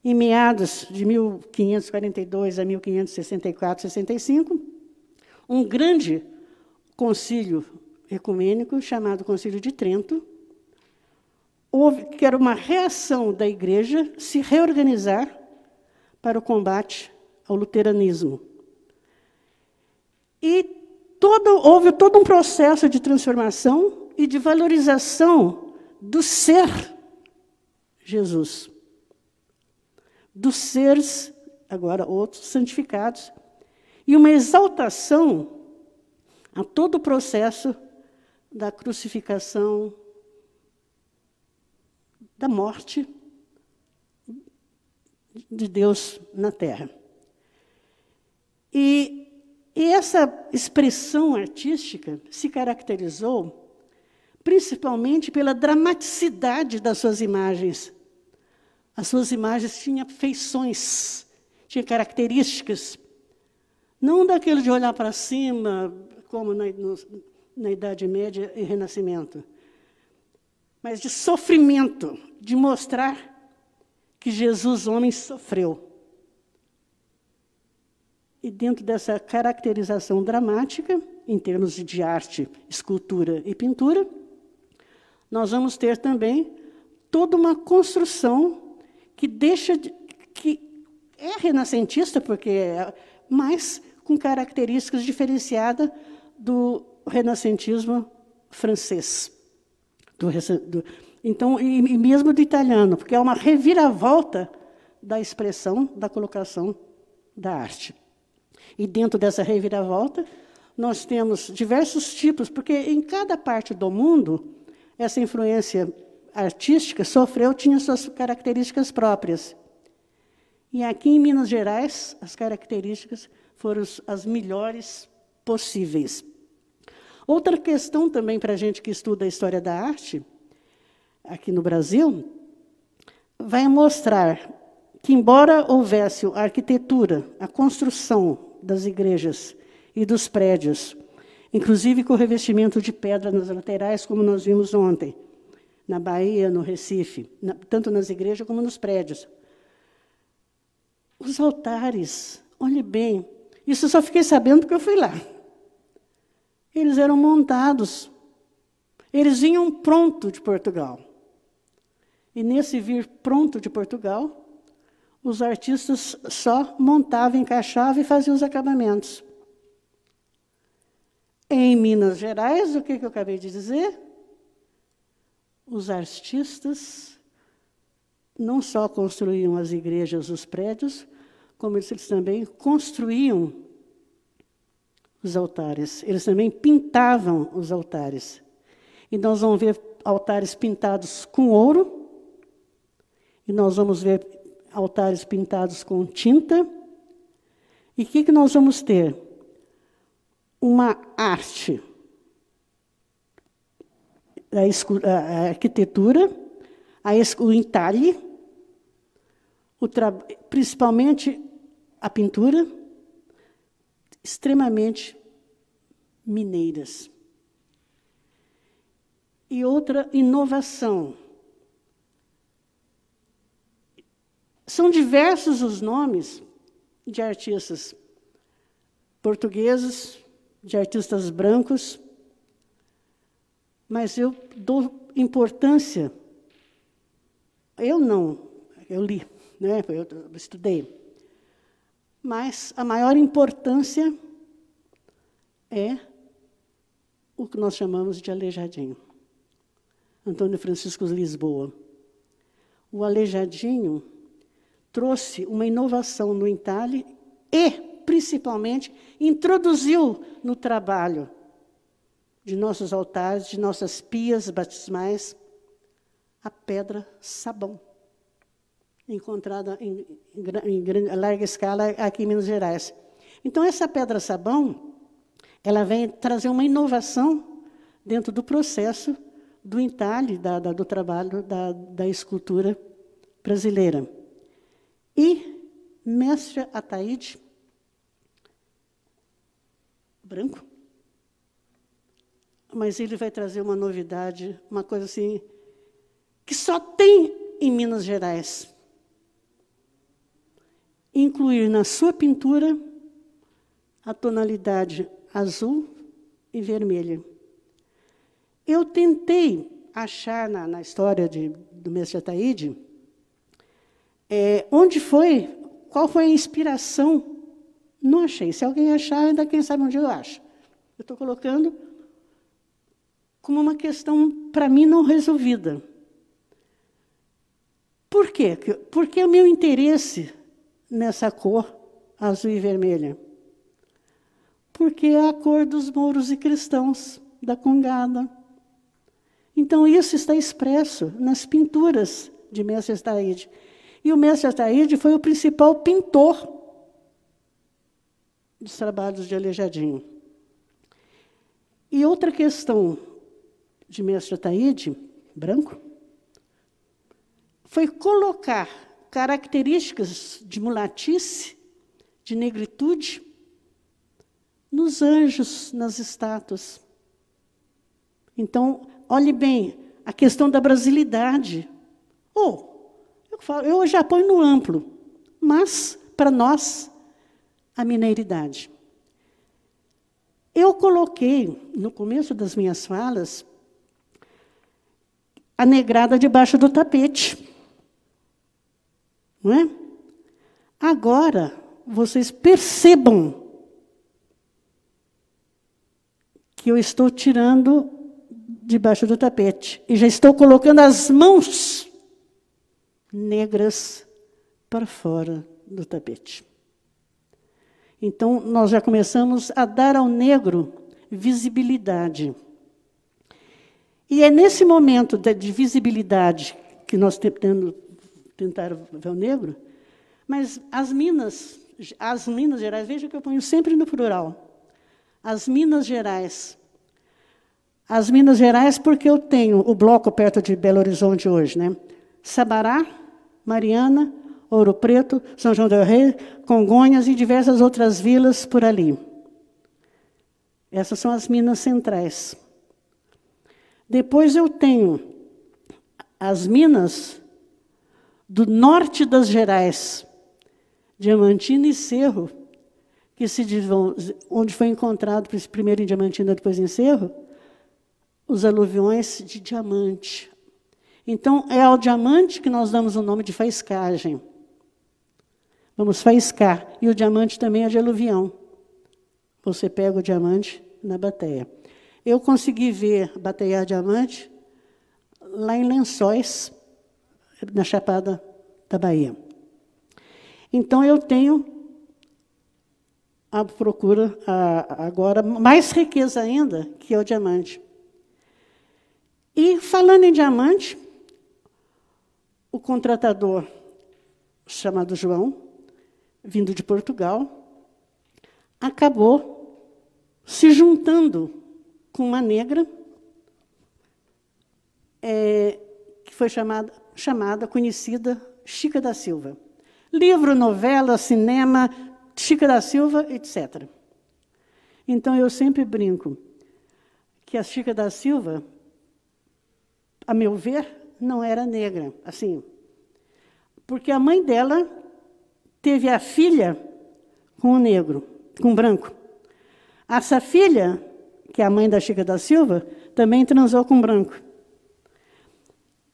Em meados de 1542 a 1564, 65, um grande concílio ecumênico, chamado Concílio de Trento, que era uma reação da Igreja se reorganizar para o combate ao luteranismo. E houve todo um processo de transformação e de valorização do ser Jesus. Dos seres, agora outros, santificados. E uma exaltação a todo o processo da crucificação, da morte de Deus na Terra. E essa expressão artística se caracterizou principalmente pela dramaticidade das suas imagens, As suas imagens tinham feições, tinham características, não daquele de olhar para cima, como na Idade Média e Renascimento, mas de sofrimento, de mostrar que Jesus, homem, sofreu. E dentro dessa caracterização dramática, em termos de arte, escultura e pintura, nós vamos ter também toda uma construção que é renascentista, mas com características diferenciadas do renascentismo francês. Então, e mesmo do italiano, porque é uma reviravolta da expressão, da colocação da arte. E dentro dessa reviravolta, nós temos diversos tipos, porque em cada parte do mundo, essa influência artística tinha suas características próprias. E aqui em Minas Gerais, as características foram as melhores possíveis. Outra questão também para a gente que estuda a história da arte, aqui no Brasil, vai mostrar que, embora houvesse a arquitetura, a construção das igrejas e dos prédios, inclusive com revestimento de pedra nas laterais, como nós vimos ontem, na Bahia, no Recife, tanto nas igrejas como nos prédios. Os altares, olhe bem, isso eu só fiquei sabendo porque eu fui lá. Eles eram montados, eles vinham pronto de Portugal. E nesse vir pronto de Portugal, os artistas só montavam, encaixavam e faziam os acabamentos. Em Minas Gerais, o que eu acabei de dizer? Os artistas não só construíam as igrejas, os prédios, como eles também construíam os altares. Eles também pintavam os altares. E nós vamos ver altares pintados com ouro, e nós vamos ver altares pintados com tinta. E o que nós vamos ter? Uma arte, a arquitetura, o entalhe, principalmente a pintura, extremamente mineiras. E outra inovação. São diversos os nomes de artistas portugueses, de artistas brancos, mas eu dou importância, eu li, né, eu estudei, mas a maior importância é o que nós chamamos de Aleijadinho. Antônio Francisco Lisboa. O Aleijadinho trouxe uma inovação no entalhe e, principalmente, introduziu no trabalho de nossos altares, de nossas pias batismais, a pedra sabão, encontrada em larga escala aqui em Minas Gerais. Então, essa pedra sabão, ela vem trazer uma inovação dentro do processo do entalhe, do trabalho da escultura brasileira. E mestre Ataíde, branco, mas ele vai trazer uma novidade, uma coisa assim, que só tem em Minas Gerais. Incluir na sua pintura a tonalidade azul e vermelha. Eu tentei achar na história do mestre Ataíde qual foi a inspiração. Não achei. Se alguém achar, ainda quem sabe onde eu acho. Eu estou colocando como uma questão, para mim, não resolvida. Por quê? Porque o meu interesse nessa cor azul e vermelha? Porque é a cor dos mouros e cristãos, da Congada. Então, isso está expresso nas pinturas de mestre Ataíde. E o mestre Ataíde foi o principal pintor dos trabalhos de Aleijadinho. E outra questão de mestre Ataíde, branco, foi colocar características de mulatice, de negritude, nos anjos, nas estátuas. Então, olhe bem, a questão da brasilidade. Eu já ponho no amplo, mas, para nós, a mineiridade. Eu coloquei, no começo das minhas falas, a negrada debaixo do tapete. Não é? Agora, vocês percebam que eu estou tirando debaixo do tapete e já estou colocando as mãos negras para fora do tapete. Então, nós já começamos a dar ao negro visibilidade. E é nesse momento de visibilidade que nós tentar ver o negro, mas as Minas Gerais, veja que eu ponho sempre no plural, as Minas Gerais. As Minas Gerais, porque eu tenho o bloco perto de Belo Horizonte hoje, né? Sabará, Mariana, Ouro Preto, São João del Rei, Congonhas e diversas outras vilas por ali. Essas são as Minas Centrais. Depois eu tenho as Minas do norte das Gerais, Diamantina e Cerro, que onde foi encontrado, primeiro em Diamantina, depois em Cerro, os aluviões de diamante. Então, é ao diamante que nós damos o nome de faiscagem. Vamos faiscar. E o diamante também é de aluvião. Você pega o diamante na bateia. Eu consegui ver batear diamante lá em Lençóis, na Chapada da Bahia. Então, eu tenho a procura, agora, mais riqueza ainda, que é o diamante. E, falando em diamante, o contratador, chamado João, vindo de Portugal, acabou se juntando com uma negra, que foi conhecida, Chica da Silva. Livro, novela, cinema, Chica da Silva, etc. Então, eu sempre brinco que a Chica da Silva, a meu ver, não era negra, assim, porque a mãe dela teve a filha com o negro, com o branco. Essa filha, que é a mãe da Chica da Silva, também transou com o branco.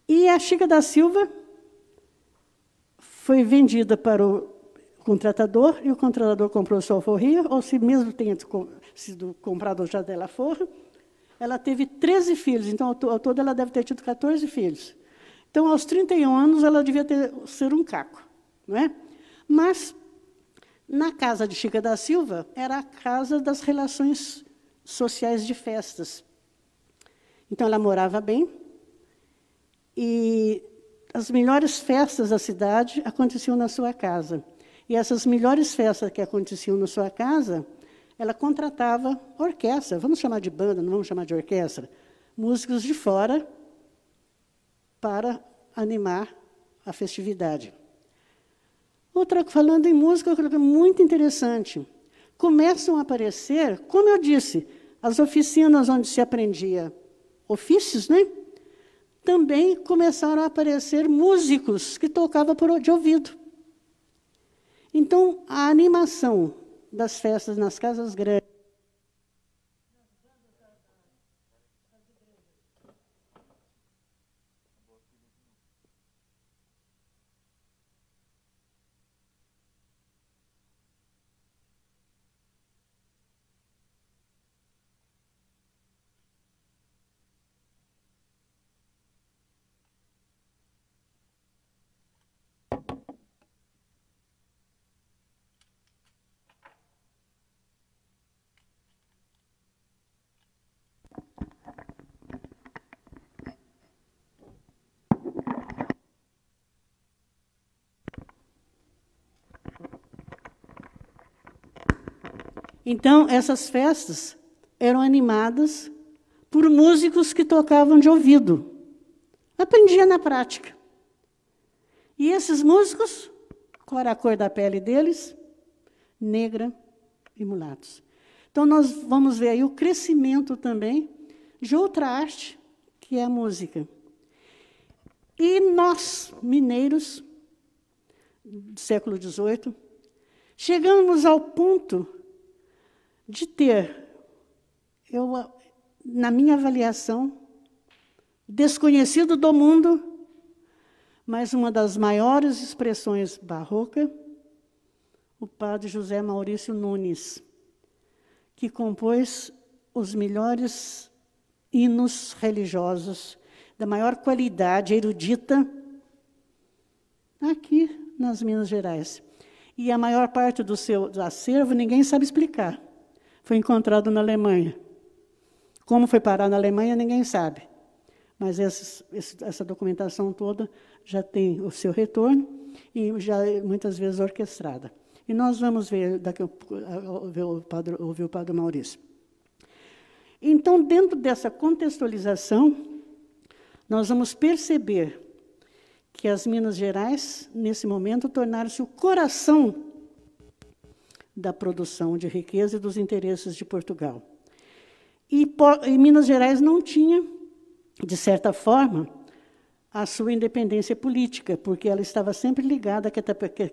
E a Chica da Silva foi vendida para o contratador, e o contratador comprou sua alforria, ou se mesmo tenha sido comprado já dela forra. Ela teve 13 filhos, então, ao todo, ela deve ter tido 14 filhos. Então, aos 31 anos, ela devia ser um caco, não é? Mas, na casa de Chica da Silva, era a casa das relações sociais de festas. Então, ela morava bem, e as melhores festas da cidade aconteciam na sua casa. E essas melhores festas que aconteciam na sua casa, ela contratava orquestra, vamos chamar de banda, não vamos chamar de orquestra, músicos de fora para animar a festividade. Falando em música, outra muito interessante. Começam a aparecer, como eu disse, as oficinas onde se aprendia ofícios, né? Também começaram a aparecer músicos que tocavam de ouvido. Então, a animação das festas nas casas grandes, então, essas festas eram animadas por músicos que tocavam de ouvido. Aprendia na prática. E esses músicos, qual era a cor da pele deles? Negra e mulatos. Então, nós vamos ver aí o crescimento também de outra arte, que é a música. E nós, mineiros, do século XVIII, chegamos ao ponto de ter, na minha avaliação, desconhecido do mundo, mas uma das maiores expressões barroca, o padre José Maurício Nunes, que compôs os melhores hinos religiosos, da maior qualidade erudita, aqui nas Minas Gerais. E a maior parte do seu acervo ninguém sabe explicar. Foi encontrado na Alemanha. Como foi parar na Alemanha, ninguém sabe. Mas essa documentação toda já tem o seu retorno e já é muitas vezes orquestrada. E nós vamos ver, daqui a pouco, ouvir o padre Maurício. Então, dentro dessa contextualização, nós vamos perceber que as Minas Gerais, nesse momento, tornaram-se o coração da produção de riqueza e dos interesses de Portugal. E Minas Gerais não tinha, de certa forma, a sua independência política, porque ela estava sempre ligada à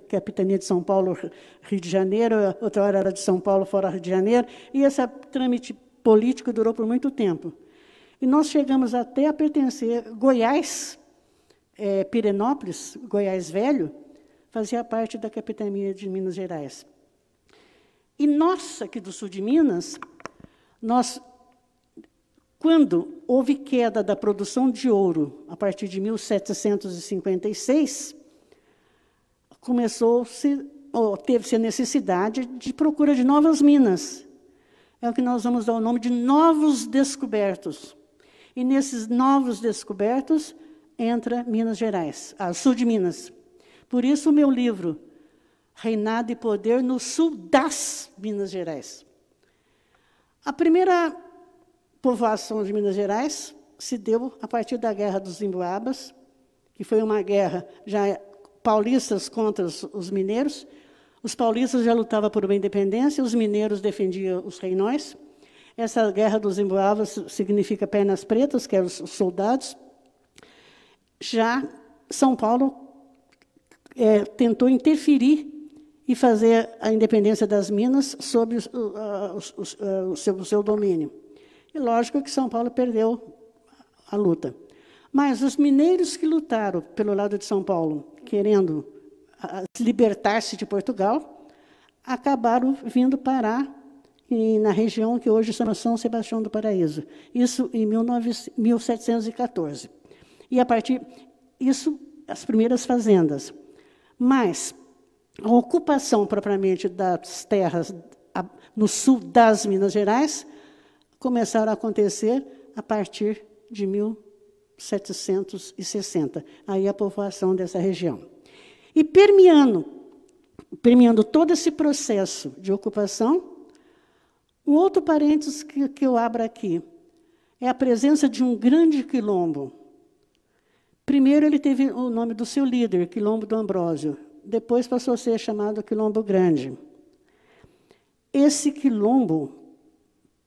capitania de São Paulo, Rio de Janeiro, outra hora era de São Paulo, fora Rio de Janeiro, e esse trâmite político durou por muito tempo. E nós chegamos até a pertencer, Goiás, Pirenópolis, Goiás Velho, fazia parte da capitania de Minas Gerais. E nós, aqui do sul de Minas, quando houve queda da produção de ouro, a partir de 1756, teve-se a necessidade de procura de novas minas. É o que nós vamos dar o nome de novos descobertos. E nesses novos descobertos entra Minas Gerais, sul de Minas. Por isso o meu livro, Reinado e Poder no Sul das Minas Gerais. A primeira povoação de Minas Gerais se deu a partir da Guerra dos Emboabas, que foi uma guerra já paulistas contra os mineiros. Os paulistas já lutavam por uma independência, os mineiros defendiam os reinóis. Essa Guerra dos Emboabas significa pernas pretas, que eram os soldados. Já São Paulo tentou interferir e fazer a independência das Minas sob o seu domínio. E lógico que São Paulo perdeu a luta. Mas os mineiros que lutaram pelo lado de São Paulo, querendo libertar-se de Portugal, acabaram vindo parar na região que hoje chama São Sebastião do Paraíso. Isso em 1714. E, a partir disso, as primeiras fazendas. Mas a ocupação, propriamente, das terras no sul das Minas Gerais começaram a acontecer a partir de 1760. Aí a povoação dessa região. E permeando todo esse processo de ocupação, um outro parênteses que eu abro aqui é a presença de um grande quilombo. Primeiro, ele teve o nome do seu líder, Quilombo do Ambrósio. Depois passou a ser chamado Quilombo Grande. Esse quilombo,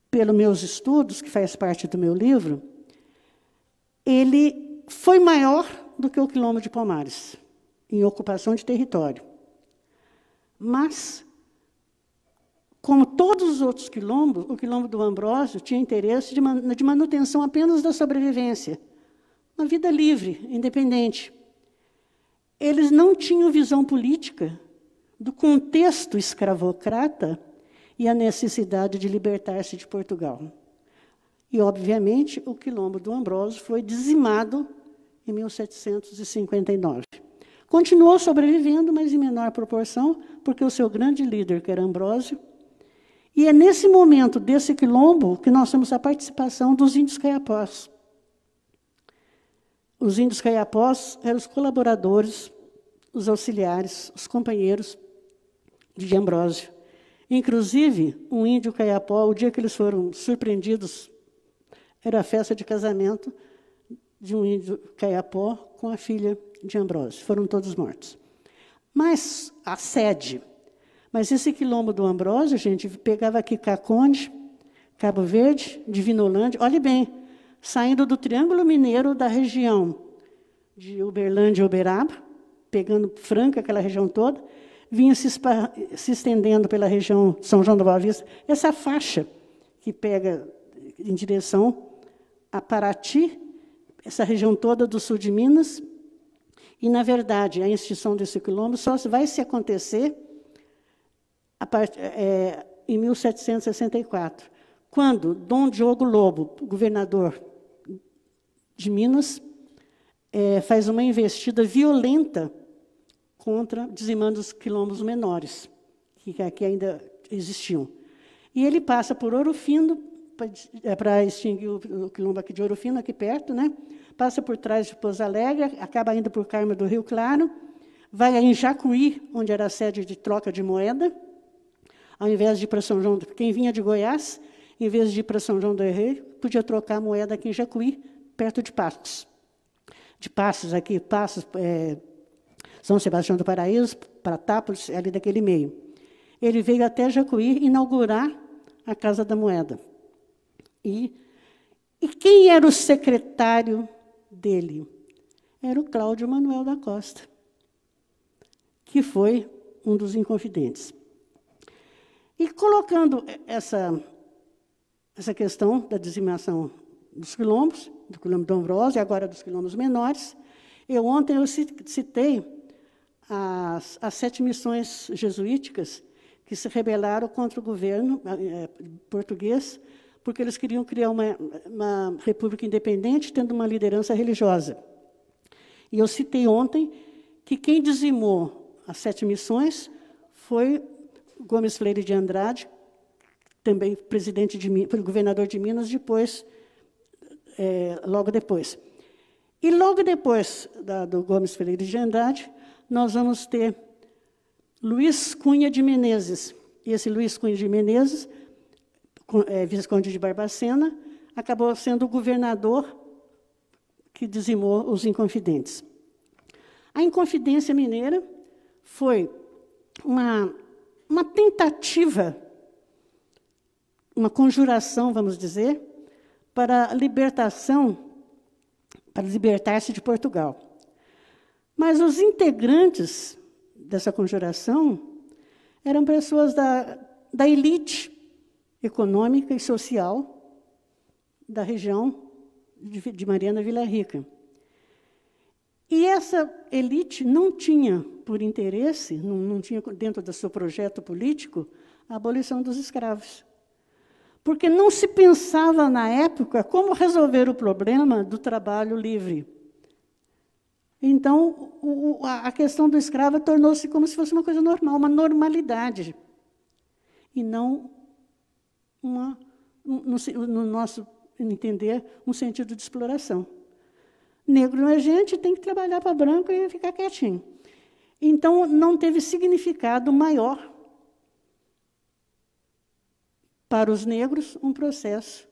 pelos meus estudos, que faz parte do meu livro, ele foi maior do que o Quilombo de Palmares, em ocupação de território. Mas, como todos os outros quilombos, o Quilombo do Ambrósio tinha interesse de manutenção apenas da sobrevivência, uma vida livre, independente. Eles não tinham visão política do contexto escravocrata e a necessidade de libertar-se de Portugal. E, obviamente, o Quilombo do Ambrósio foi dizimado em 1759. Continuou sobrevivendo, mas em menor proporção, porque o seu grande líder, que era Ambrósio. E é nesse momento desse quilombo que nós temos a participação dos índios caiapós. Os índios caiapós eram os colaboradores, os auxiliares, os companheiros de Ambrósio. Inclusive, um índio caiapó, o dia que eles foram surpreendidos, era a festa de casamento de um índio caiapó com a filha de Ambrósio, foram todos mortos. Mas a sede, mas esse quilombo do Ambrósio, gente, pegava aqui Caconde, Cabo Verde, Divinolândia, olhe bem, saindo do Triângulo Mineiro da região de Uberlândia e Uberaba, pegando Franca, aquela região toda, vinha se estendendo pela região de São João da Boa Vista, essa faixa que pega em direção a Paraty, essa região toda do sul de Minas, e, na verdade, a extinção desse quilombo só vai se acontecer em 1764, quando Dom Diogo Lobo, governador de Minas, faz uma investida violenta dizimando os quilombos menores, que ainda existiam. E ele passa por Ouro Fino, para extinguir o quilombo aqui de Ouro Fino, aqui perto, né? Passa por trás de Pouso Alegre, acaba indo por Carmo do Rio Claro, vai em Jacuí, onde era a sede de troca de moeda, ao invés de ir para São João, quem vinha de Goiás, em vez de ir para São João do Rei, podia trocar a moeda aqui em Jacuí, perto de Passos. De Passos, aqui, Passos, São Sebastião do Paraíso, Pratápolis, ali daquele meio. Ele veio até Jacuí inaugurar a Casa da Moeda. E quem era o secretário dele? Era o Cláudio Manuel da Costa, que foi um dos inconfidentes. E colocando essa questão da dizimação dos quilombos, do quilombo do Ambrósio e agora dos quilombos menores, ontem eu citei as 7 missões jesuíticas que se rebelaram contra o governo português, porque eles queriam criar uma república independente, tendo uma liderança religiosa. E eu citei ontem que quem dizimou as 7 missões foi Gomes Freire de Andrade, também governador de Minas, logo depois. E logo depois do Gomes Freire de Andrade, nós vamos ter Luiz Cunha de Menezes. E esse Luiz Cunha de Menezes, Visconde de Barbacena, acabou sendo o governador que dizimou os inconfidentes. A Inconfidência Mineira foi uma tentativa, uma conjuração, vamos dizer, para libertar-se de Portugal. Mas os integrantes dessa conjuração eram pessoas da elite econômica e social da região de Mariana Vila Rica. E essa elite não tinha por interesse, não tinha dentro do seu projeto político, a abolição dos escravos. Porque não se pensava, na época, como resolver o problema do trabalho livre. Então, a questão do escravo tornou-se como se fosse uma coisa normal, uma normalidade, e não, no nosso entender, um sentido de exploração. Negro não é gente, tem que trabalhar para branco e ficar quietinho. Então, não teve significado maior para os negros um processo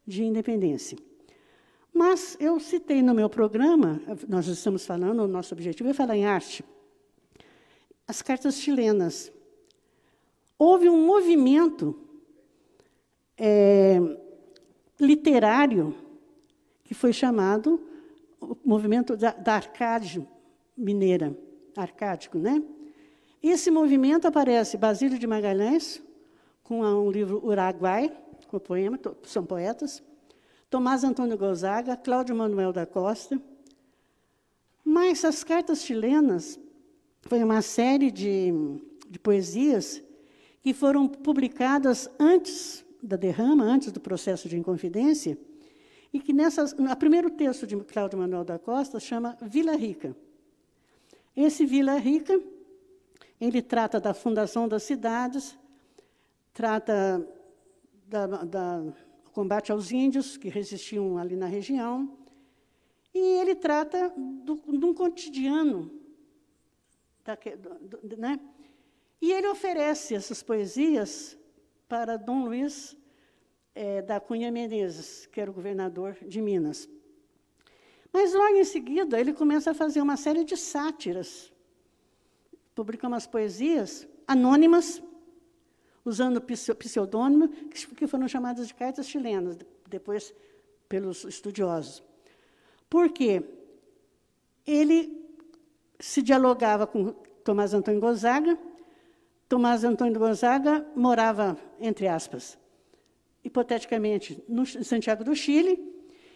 de independência. Mas eu citei no meu programa, nós estamos falando, o nosso objetivo é falar em arte, as cartas chilenas. Houve um movimento literário que foi chamado o movimento da Arcádia mineira, arcádico, né? Esse movimento aparece Basílio de Magalhães, com um livro Uruguai, com poema, são poetas, Tomás Antônio Gonzaga, Cláudio Manuel da Costa. Mas as cartas chilenas foi uma série de poesias que foram publicadas antes da derrama, antes do processo de Inconfidência, e que o primeiro texto de Cláudio Manuel da Costa chama Vila Rica. Esse Vila Rica, ele trata da fundação das cidades, trata do combate aos índios que resistiam ali na região, e ele trata de um cotidiano, né? E ele oferece essas poesias para Dom Luiz da Cunha Menezes, que era o governador de Minas. Mas, logo em seguida, ele começa a fazer uma série de sátiras. Publica umas poesias anônimas, usando pseudônimo, que foram chamadas de cartas chilenas, depois pelos estudiosos. Por quê? Ele se dialogava com Tomás Antônio Gonzaga. Tomás Antônio Gonzaga morava, entre aspas, hipoteticamente, em Santiago do Chile,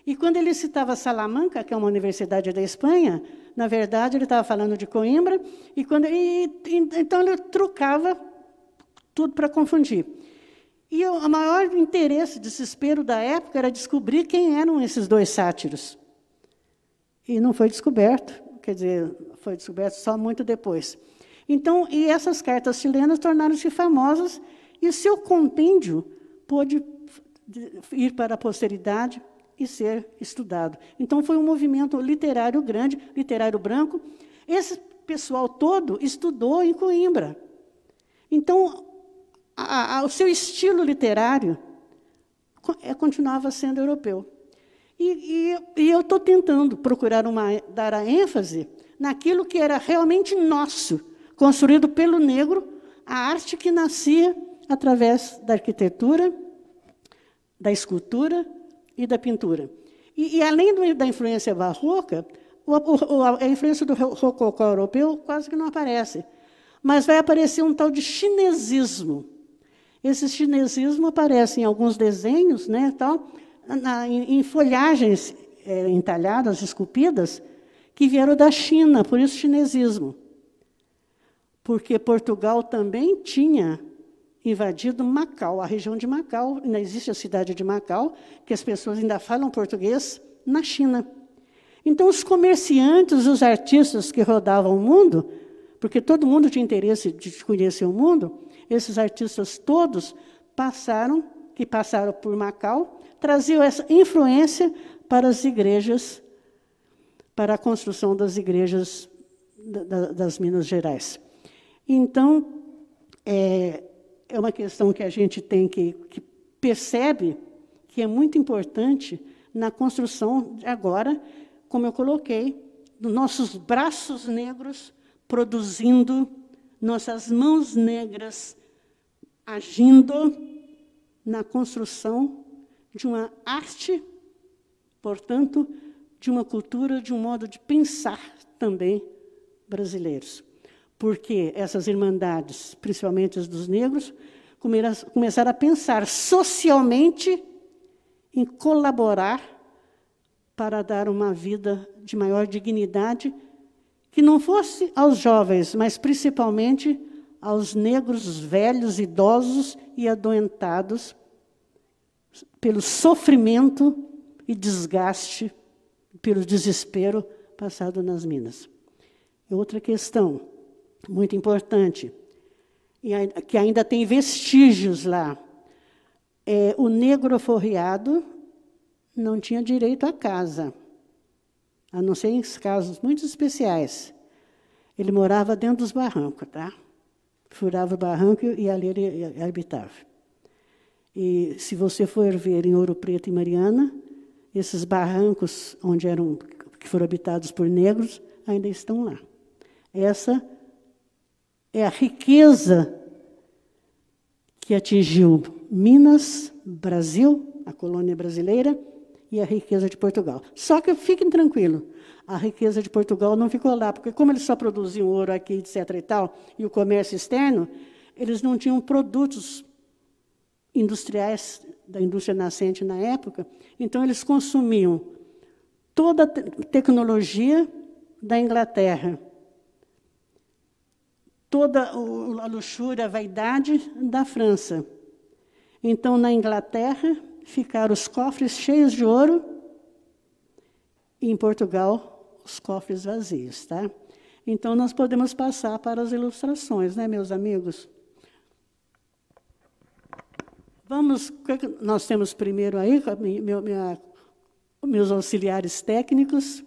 e quando ele citava Salamanca, que é uma universidade da Espanha, na verdade, ele estava falando de Coimbra, então ele trucava tudo para confundir. E o maior interesse, desespero da época era descobrir quem eram esses dois sátiros. E não foi descoberto, quer dizer, foi descoberto só muito depois. Então, e essas cartas chilenas tornaram-se famosas, e o seu compêndio pôde ir para a posteridade e ser estudado. Então, foi um movimento literário grande, literário branco. Esse pessoal todo estudou em Coimbra. Então, o seu estilo literário continuava sendo europeu. E eu estou tentando procurar dar a ênfase naquilo que era realmente nosso, construído pelo negro, a arte que nascia através da arquitetura, da escultura e da pintura. E além da influência barroca, a influência do rococó europeu quase que não aparece. Mas vai aparecer um tal de chinesismo. Esse chinesismo aparece em alguns desenhos, né, tal, em folhagens entalhadas, esculpidas, que vieram da China, por isso chinesismo. Porque Portugal também tinha invadido Macau, a região de Macau. Ainda existe a cidade de Macau, que as pessoas ainda falam português, na China. Então, os comerciantes, os artistas que rodavam o mundo, porque todo mundo tinha interesse de conhecer o mundo, esses artistas todos passaram por Macau, traziam essa influência para as igrejas, para a construção das igrejas das Minas Gerais. Então, é uma questão que a gente tem que percebe que é muito importante na construção, agora, como eu coloquei, dos nossos braços negros produzindo, nossas mãos negras agindo na construção de uma arte, portanto, de uma cultura, de um modo de pensar também brasileiros. Porque essas irmandades, principalmente as dos negros, começaram a pensar socialmente em colaborar para dar uma vida de maior dignidade, que não fosse aos jovens, mas principalmente aos negros velhos, idosos e adoentados pelo sofrimento e desgaste, pelo desespero passado nas minas. Outra questão muito importante, que ainda tem vestígios lá, o negro aforreado não tinha direito à casa, a não ser em casos muito especiais. Ele morava dentro dos barrancos, tá? Furava o barranco e ali ele habitava. E se você for ver em Ouro Preto e Mariana, esses barrancos que foram habitados por negros ainda estão lá. Essa é a riqueza que atingiu Minas, Brasil, a colônia brasileira, e a riqueza de Portugal. Só que fiquem tranquilos, a riqueza de Portugal não ficou lá, porque como eles só produziam ouro aqui, etc. e tal, e o comércio externo, eles não tinham produtos industriais da indústria nascente na época, então eles consumiam toda a tecnologia da Inglaterra, toda a luxúria, a vaidade da França. Então, na Inglaterra, ficaram os cofres cheios de ouro, e em Portugal, os cofres vazios. Tá? Então, nós podemos passar para as ilustrações, né, meus amigos? Vamos, o que nós temos primeiro aí, meus auxiliares técnicos.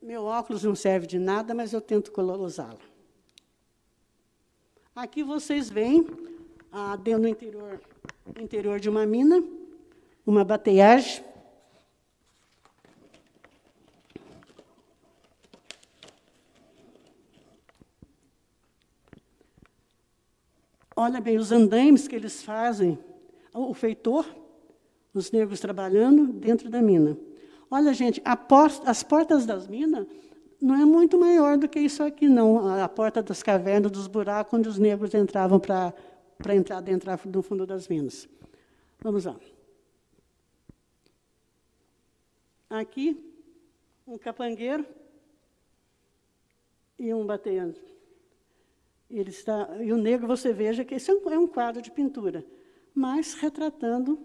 Meu óculos não serve de nada, mas eu tento usá-lo. Aqui vocês veem, dentro do interior de uma mina, uma bateagem. Olha bem os andaimes que eles fazem, o feitor, os negros trabalhando dentro da mina. Olha, gente, as portas das minas não é muito maior do que isso aqui, não. A porta das cavernas, dos buracos, onde os negros entravam para entrar dentro do fundo das minas. Vamos lá. Aqui, um capangueiro e um bateando. E o negro, você veja que esse é um quadro de pintura, mas retratando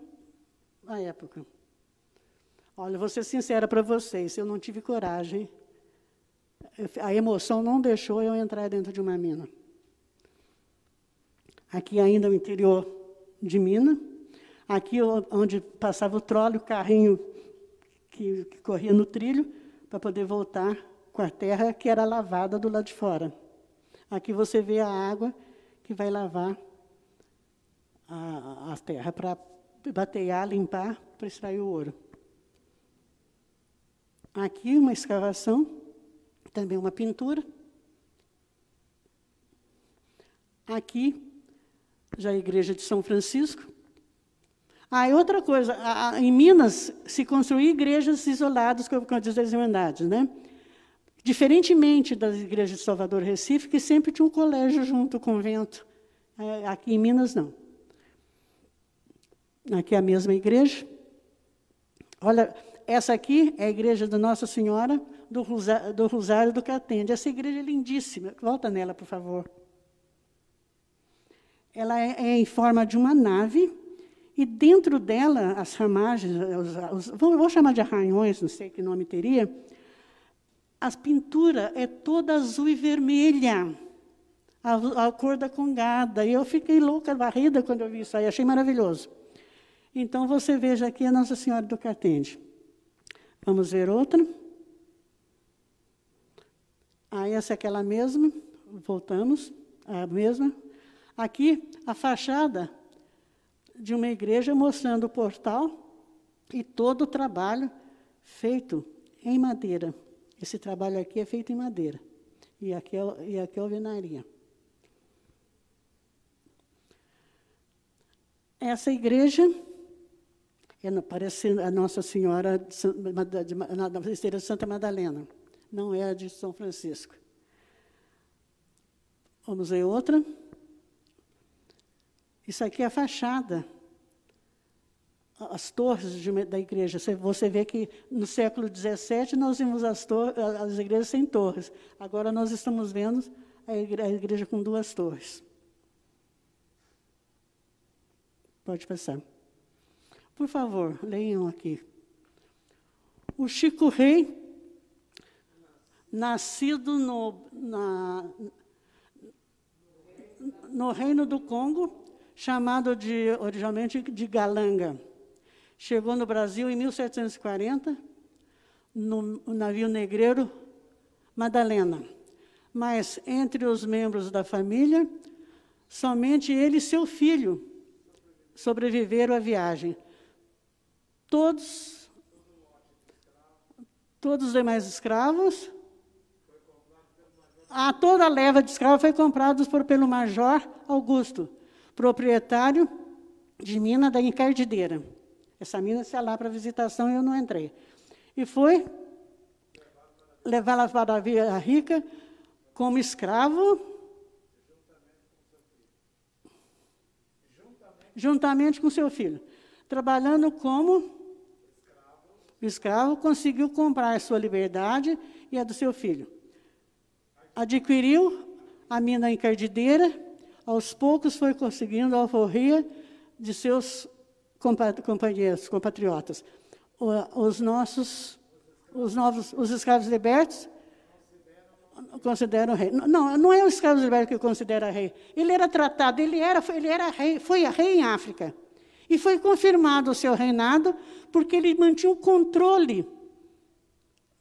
a época. Olha, vou ser sincera para vocês, eu não tive coragem. A emoção não deixou eu entrar dentro de uma mina. Aqui ainda o interior de mina. Aqui onde passava o trole, o carrinho que corria no trilho, para poder voltar com a terra que era lavada do lado de fora. Aqui você vê a água que vai lavar a terra para batear, limpar, para extrair o ouro. Aqui uma escavação, também uma pintura. Aqui, já a igreja de São Francisco. E outra coisa, em Minas se construíam igrejas isoladas, como diz as Irmandades, né? Diferentemente das igrejas de Salvador e Recife, que sempre tinha um colégio junto, convento. Aqui em Minas, não. Aqui é a mesma igreja. Olha, essa aqui é a igreja da Nossa Senhora do Rosário do Catende. Essa igreja é lindíssima. Volta nela, por favor. Ela é em forma de uma nave, e dentro dela, as ramagens, vou chamar de arranhões, não sei que nome teria, a pintura é toda azul e vermelha, a cor da congada. E eu fiquei louca, varrida, quando eu vi isso aí, achei maravilhoso. Então, você veja aqui a Nossa Senhora do Catende. Vamos ver outra. Essa é aquela mesma, voltamos, a mesma. Aqui, a fachada de uma igreja mostrando o portal e todo o trabalho feito em madeira. Esse trabalho aqui é feito em madeira. E aqui é alvenaria. Essa igreja parece a Nossa Senhora da Esteira de Santa Madalena. Não é a de São Francisco. Vamos ver outra. Isso aqui é a fachada. As torres da igreja. Você vê que no século XVII nós vimos as igrejas sem torres. Agora nós estamos vendo a igreja com 2 torres. Pode passar. Por favor, leiam aqui. O Chico Rei, nascido no Reino do Congo, chamado originalmente de Galanga. Chegou no Brasil em 1740, no navio negreiro Madalena. Mas, entre os membros da família, somente ele e seu filho sobreviveram à viagem. Todos os demais escravos, toda a leva de escravos foi comprada pelo Major Augusto, proprietário de mina da Encardideira. Essa mina está lá para visitação e eu não entrei. E foi levá-la para a Vila Rica como escravo, juntamente com seu filho. Trabalhando como escravo, conseguiu comprar a sua liberdade e a do seu filho. Adquiriu a mina Encardideira, aos poucos foi conseguindo a alforria de seus companheiros, compatriotas. Os escravos libertos consideram rei. Não é o escravo liberto que considera rei. Ele era tratado, ele era rei, foi rei em África. E foi confirmado o seu reinado porque ele mantinha o controle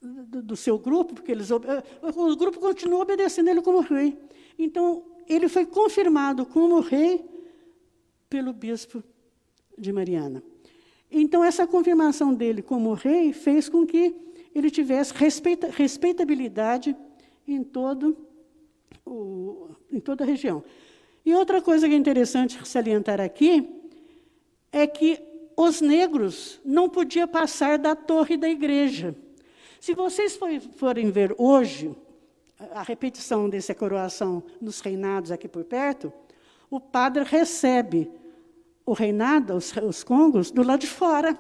do seu grupo, porque o grupo continuou obedecendo ele como rei. Então, ele foi confirmado como rei pelo bispo de Mariana. Então, essa confirmação dele como rei fez com que ele tivesse respeitabilidade em toda a região. E outra coisa que é interessante salientar aqui é que os negros não podiam passar da torre da igreja. Se vocês forem ver hoje a repetição dessa coroação nos reinados aqui por perto, o padre recebe o reinado, os congos, do lado de fora.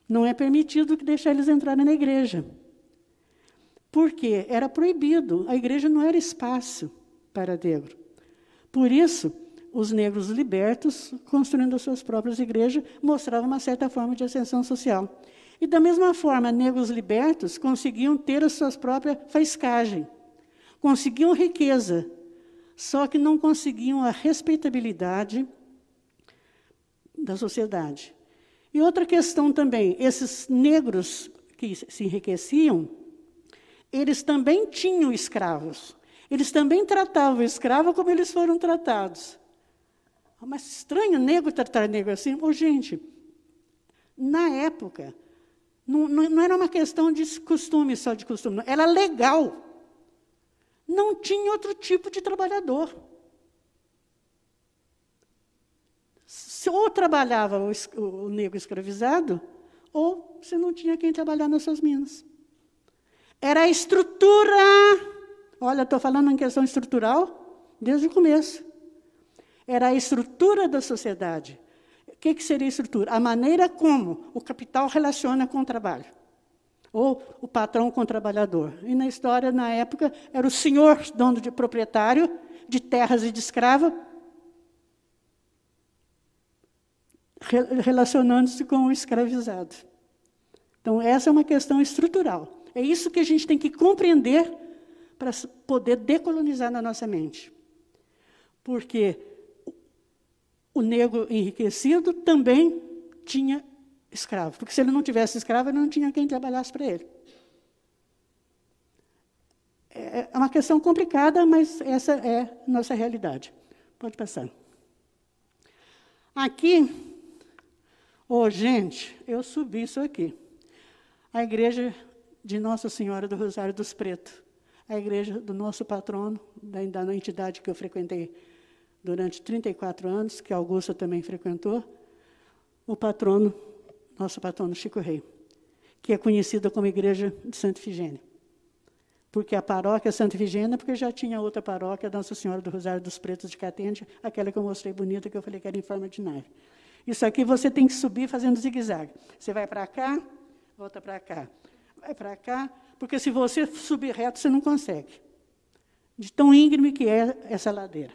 Não é permitido deixar eles entrarem na igreja. Por quê? Era proibido. A igreja não era espaço para negro. Por isso, os negros libertos, construindo as suas próprias igrejas, mostravam uma certa forma de ascensão social. E, da mesma forma, negros libertos conseguiam ter a sua própria faiscagem, conseguiam riqueza, só que não conseguiam a respeitabilidade da sociedade. E outra questão também, esses negros que se enriqueciam, eles também tinham escravos. Eles também tratavam o escravo como eles foram tratados. Mas estranho negro tratar negro assim. Gente, na época, não era uma questão de costume, só de costume. Era legal. Não tinha outro tipo de trabalhador. Ou trabalhava o negro escravizado, ou você não tinha quem trabalhar nas suas minas. Era a estrutura. Olha, estou falando em questão estrutural desde o começo. Era a estrutura da sociedade. O que seria estrutura? A maneira como o capital relaciona com o trabalho. Ou o patrão com o trabalhador. E na história, na época, era o senhor, dono de proprietário, de terras e de escravo, relacionando-se com o escravizado. Então, essa é uma questão estrutural. É isso que a gente tem que compreender para poder decolonizar na nossa mente. Porque o negro enriquecido também tinha escravo. Porque se ele não tivesse escravo, ele não tinha quem trabalhasse para ele. É uma questão complicada, mas essa é a nossa realidade. Pode passar. Aqui, gente, eu subi isso aqui. A igreja de Nossa Senhora do Rosário dos Pretos. A igreja do nosso patrono, da entidade que eu frequentei durante 34 anos, que a Augusta também frequentou, o patrono, nosso patrono Chico Rei, que é conhecida como Igreja de Santa Ifigênia. Porque a paróquia é Santa Ifigênia, porque já tinha outra paróquia, Nossa Senhora do Rosário dos Pretos de Catende, aquela que eu mostrei bonita, que eu falei que era em forma de nave. Isso aqui você tem que subir fazendo zigue-zague. Você vai para cá, volta para cá. Vai para cá, porque se você subir reto, você não consegue. De tão íngreme que é essa ladeira.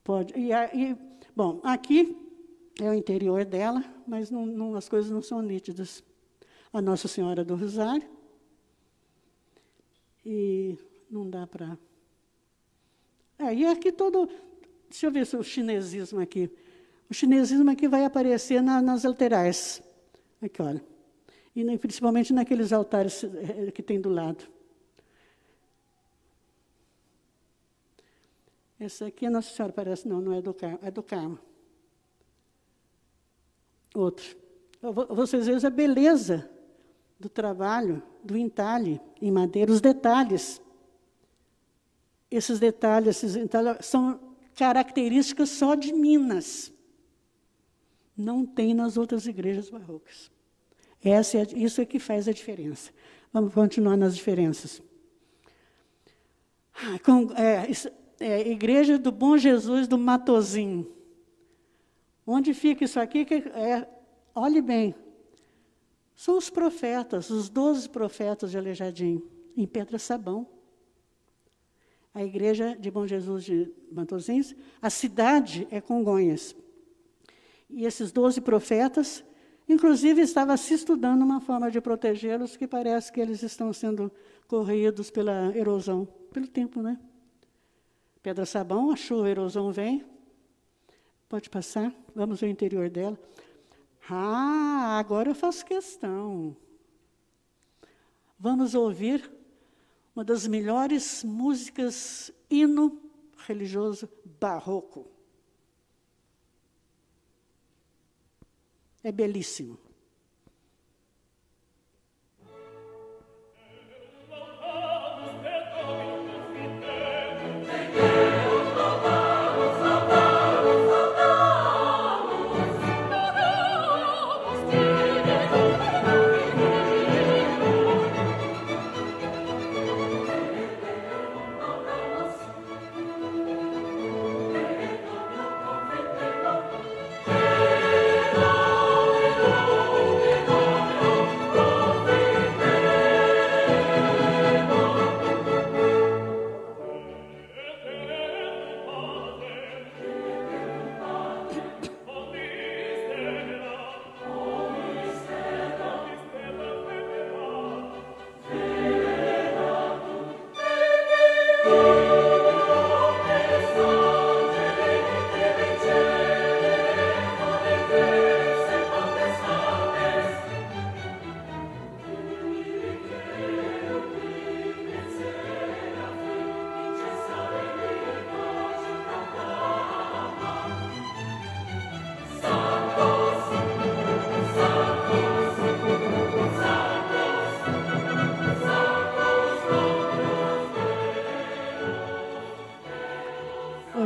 Pode. Bom, aqui é o interior dela, mas as coisas não são nítidas. A Nossa Senhora do Rosário. E não dá para... E aqui todo... Deixa eu ver se o chinesismo aqui. O chinesismo aqui vai aparecer nas laterais. Aqui, olha. E principalmente naqueles altares que tem do lado. Esse aqui, a Nossa Senhora parece, não é do Carmo, é do Carmo. Outro. Vocês veem a beleza do trabalho, do entalhe em madeira, os detalhes. Esses detalhes são características só de Minas. Não tem nas outras igrejas barrocas. Isso é que faz a diferença. Vamos continuar nas diferenças. Igreja do Bom Jesus do Matozinho. Onde fica isso aqui? Olhe bem. São os profetas, os 12 profetas de Aleijadinho, em Pedra Sabão. A igreja de Bom Jesus de Matozinhos, a cidade é Congonhas. E esses 12 profetas, inclusive, estava se estudando uma forma de protegê-los, que parece que eles estão sendo corroídos pela erosão, pelo tempo, né? Pedra Sabão, a chuva, a erosão vem. Pode passar, vamos ao interior dela. Agora eu faço questão. vamos ouvir uma das melhores músicas, hino religioso barroco. É belíssimo.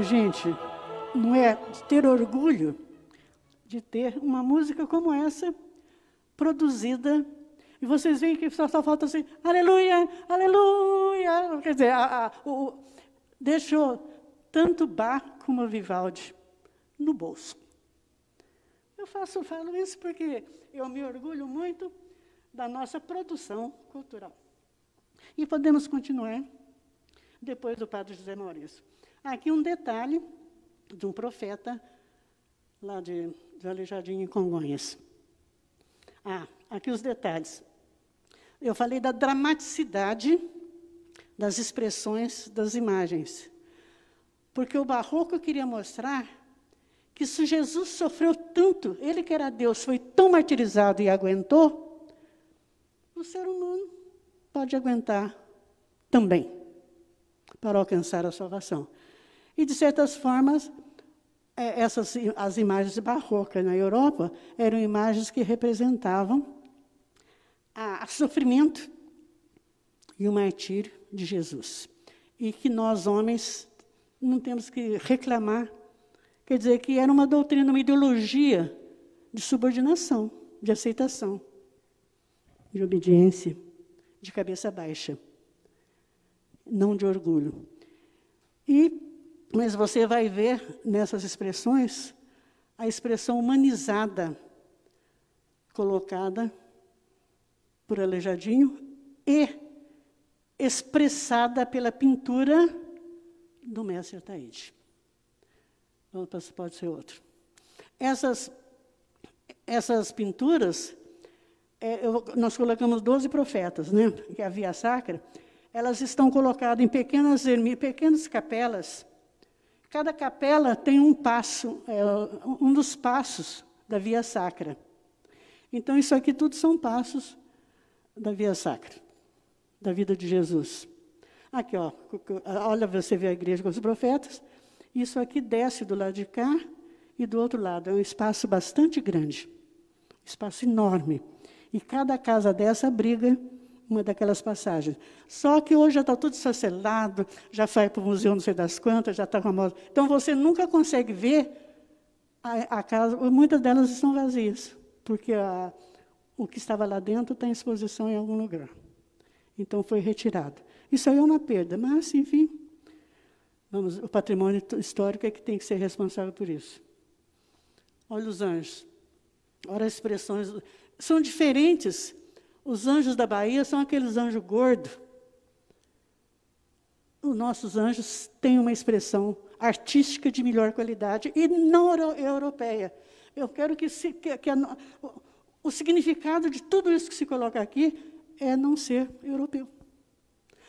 Gente, não é de ter orgulho de ter uma música como essa produzida, e vocês veem que só falta assim, aleluia, aleluia, quer dizer, deixou tanto Bach como Vivaldi no bolso. Eu falo isso porque eu me orgulho muito da nossa produção cultural. E podemos continuar depois do Padre José Maurício. Aqui um detalhe de um profeta lá de Aleijadinho, em Congonhas. Aqui os detalhes. Eu falei da dramaticidade das expressões das imagens. Porque o barroco queria mostrar que se Jesus sofreu tanto, ele que era Deus, foi tão martirizado e aguentou, o ser humano pode aguentar também, para alcançar a salvação. E, de certas formas, as imagens barrocas na Europa eram imagens que representavam o sofrimento e o martírio de Jesus. E que nós, homens, não temos que reclamar. Quer dizer, que era uma doutrina, uma ideologia de subordinação, de aceitação, de obediência, de cabeça baixa, não de orgulho. Mas você vai ver nessas expressões a expressão humanizada colocada por Aleijadinho e expressada pela pintura do mestre Ataíde. Pode ser outro. Essas pinturas, nós colocamos 12 profetas, né? Que é a Via Sacra. Elas estão colocadas em pequenas capelas. Cada capela tem um passo, um dos passos da Via Sacra. Então, isso aqui tudo são passos da Via Sacra, da vida de Jesus. Aqui, olha, você vê a igreja com os profetas. Isso aqui desce do lado de cá e do outro lado. É um espaço bastante grande, um espaço enorme. E cada casa dessa abriga uma daquelas passagens. Só que hoje já está tudo esfacelado, já vai para o museu não sei das quantas, já está famoso. Então, você nunca consegue ver a casa, muitas delas estão vazias, porque o que estava lá dentro está em exposição em algum lugar. Então, foi retirado. Isso aí é uma perda, mas, enfim, o patrimônio histórico é que tem que ser responsável por isso. Olha os anjos. Olha as expressões. São diferentes. Os anjos da Bahia são aqueles anjos gordos. Os nossos anjos têm uma expressão artística de melhor qualidade e não europeia. Eu quero que o significado de tudo isso que se coloca aqui é não ser europeu.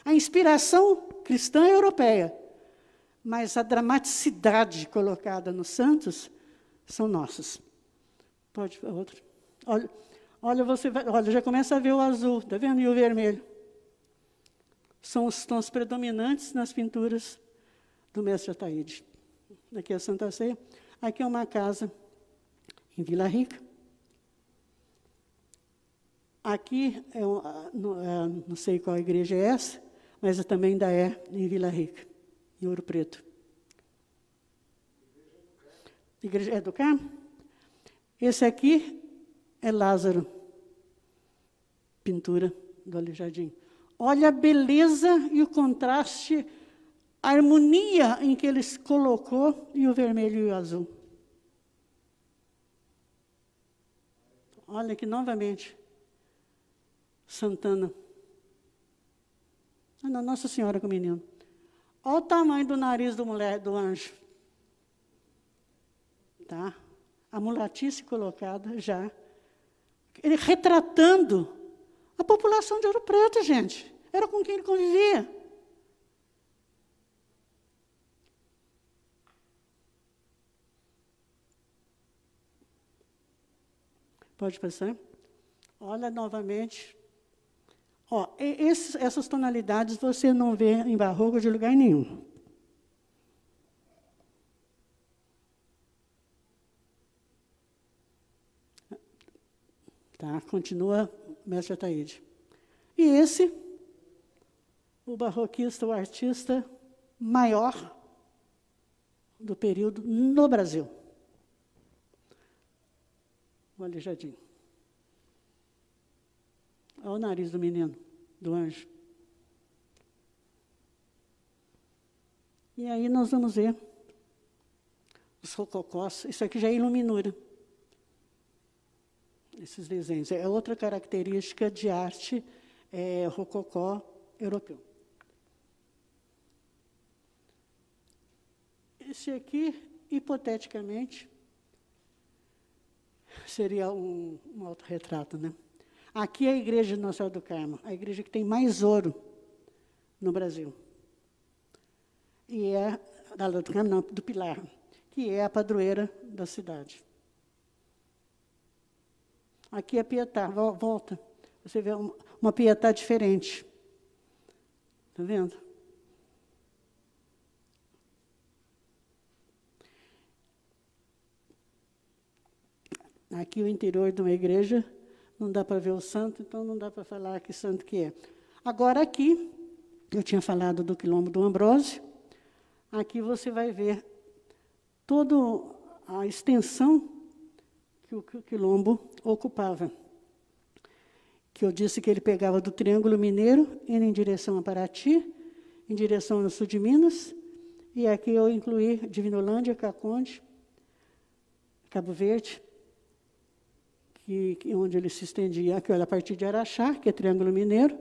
A inspiração cristã é europeia, mas a dramaticidade colocada nos santos são nossas. Pode outro. Olha, já começa a ver o azul, está vendo? E o vermelho. são os tons predominantes nas pinturas do mestre Ataíde. Aqui é a Santa Ceia. Aqui é uma casa em Vila Rica. Aqui, não sei qual igreja é essa, mas também ainda é em Vila Rica, em Ouro Preto. Igreja é do Carmo? Esse aqui é Lázaro, pintura do Aleijadinho. Olha a beleza e o contraste, a harmonia em que ele colocou, e o vermelho e o azul. Olha aqui novamente, Santana. Ah, não, Nossa Senhora com o menino. Olha o tamanho do nariz do anjo. Tá? A mulatice colocada já. Ele retratando a população de Ouro Preto, gente. Era com quem ele convivia. Pode passar? Olha novamente. Ó, essas tonalidades você não vê em barroco de lugar nenhum. Tá? Continua mestre Ataíde. E esse, o barroquista, o artista maior do período no Brasil. O Aleijadinho. Olha o nariz do menino, do anjo. E aí nós vamos ver os rococós. Isso aqui já é iluminura. Esses desenhos. É outra característica de arte rococó europeu. Esse aqui, hipoteticamente, seria um autorretrato, né? Aqui é a igreja de Nossa Senhora do Carmo, a igreja que tem mais ouro no Brasil. E é do Carmo, não, do Pilar, que é a padroeira da cidade. Aqui é a Pietà, volta. Você vê uma Pietà diferente. Está vendo? Aqui o interior de uma igreja, não dá para ver o santo, então não dá para falar que santo que é. Agora aqui, eu tinha falado do quilombo do Ambrósio, aqui você vai ver toda a extensão que o quilombo ocupava. Que eu disse que ele pegava do Triângulo Mineiro, indo em direção a Paraty, em direção ao sul de Minas, e aqui eu incluí Divinolândia, Caconde, Cabo Verde, onde ele se estendia, aqui, olha, a partir de Araxá, que é Triângulo Mineiro,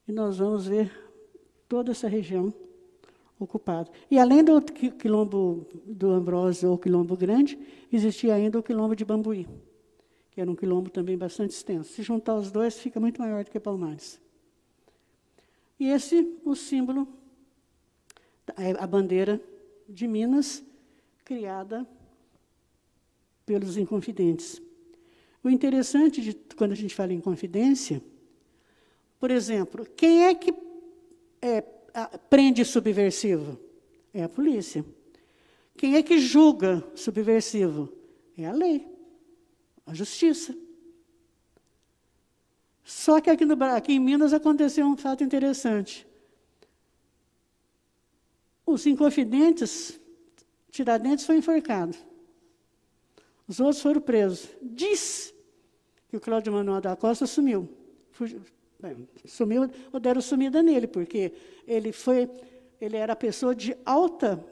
e nós vamos ver toda essa região ocupada. E além do quilombo do Ambrósio, ou quilombo grande, existia ainda o quilombo de Bambuí, que era um quilombo também bastante extenso. Se juntar os dois, fica muito maior do que Palmares. E esse, o símbolo, a bandeira de Minas, criada pelos Inconfidentes. O interessante, quando a gente fala em Inconfidência, por exemplo, quem é que prende subversivo? É a polícia. Quem é que julga subversivo? É a lei, a justiça. Só que aqui em Minas aconteceu um fato interessante. Os Inconfidentes, Tiradentes foi enforcado. Os outros foram presos. Diz que o Cláudio Manuel da Costa sumiu. Sumiu, ou deram sumida nele, porque ele era pessoa de alto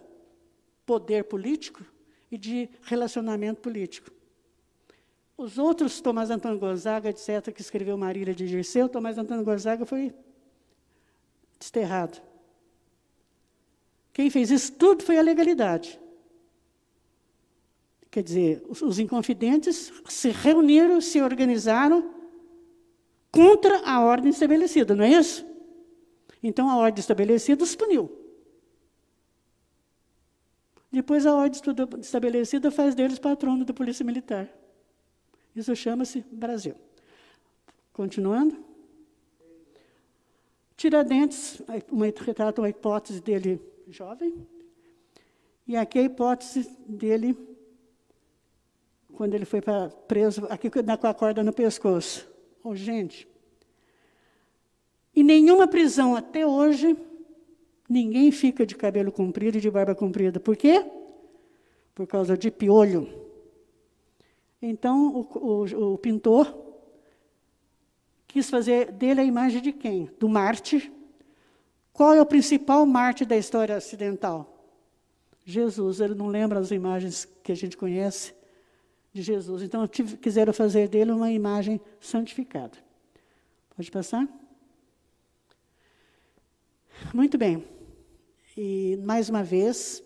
poder político e de relacionamento político. Os outros, Tomás Antônio Gonzaga, etc., que escreveu Marília de Dirceu, Tomás Antônio Gonzaga foi desterrado. Quem fez isso tudo foi a legalidade. Quer dizer, os Inconfidentes se reuniram, se organizaram contra a ordem estabelecida, não é isso? Então, a ordem estabelecida os puniu. Depois, a ordem estabelecida faz deles patrono da Polícia Militar. Isso chama-se Brasil. Continuando. Tiradentes, retrata uma hipótese dele jovem, e aqui a hipótese dele quando ele foi preso, aqui com a corda no pescoço. Oh, gente, em nenhuma prisão até hoje, ninguém fica de cabelo comprido e de barba comprida. Por quê? Por causa de piolho. Então, o pintor quis fazer dele a imagem de quem? Do mártir. Qual é o principal mártir da história ocidental? Jesus. Ele não lembra as imagens que a gente conhece de Jesus. Então, quiseram fazer dele uma imagem santificada. Pode passar? Muito bem. E, mais uma vez,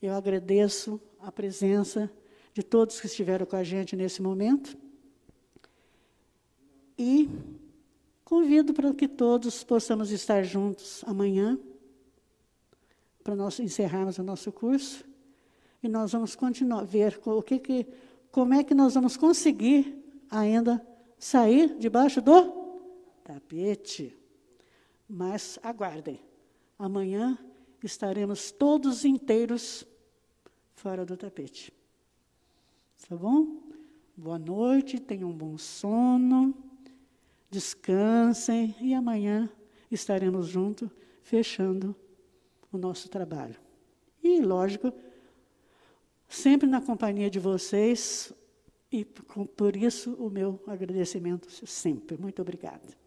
eu agradeço a presença de todos que estiveram com a gente nesse momento. E convido para que todos possamos estar juntos amanhã, para nós encerrarmos o nosso curso. E nós vamos continuar, ver como é que nós vamos conseguir ainda sair debaixo do tapete. Mas aguardem, amanhã estaremos todos inteiros fora do tapete. Tá bom? Boa noite, tenham um bom sono, descansem e amanhã estaremos juntos, fechando o nosso trabalho. E, lógico, sempre na companhia de vocês, e por isso o meu agradecimento sempre. Muito obrigada.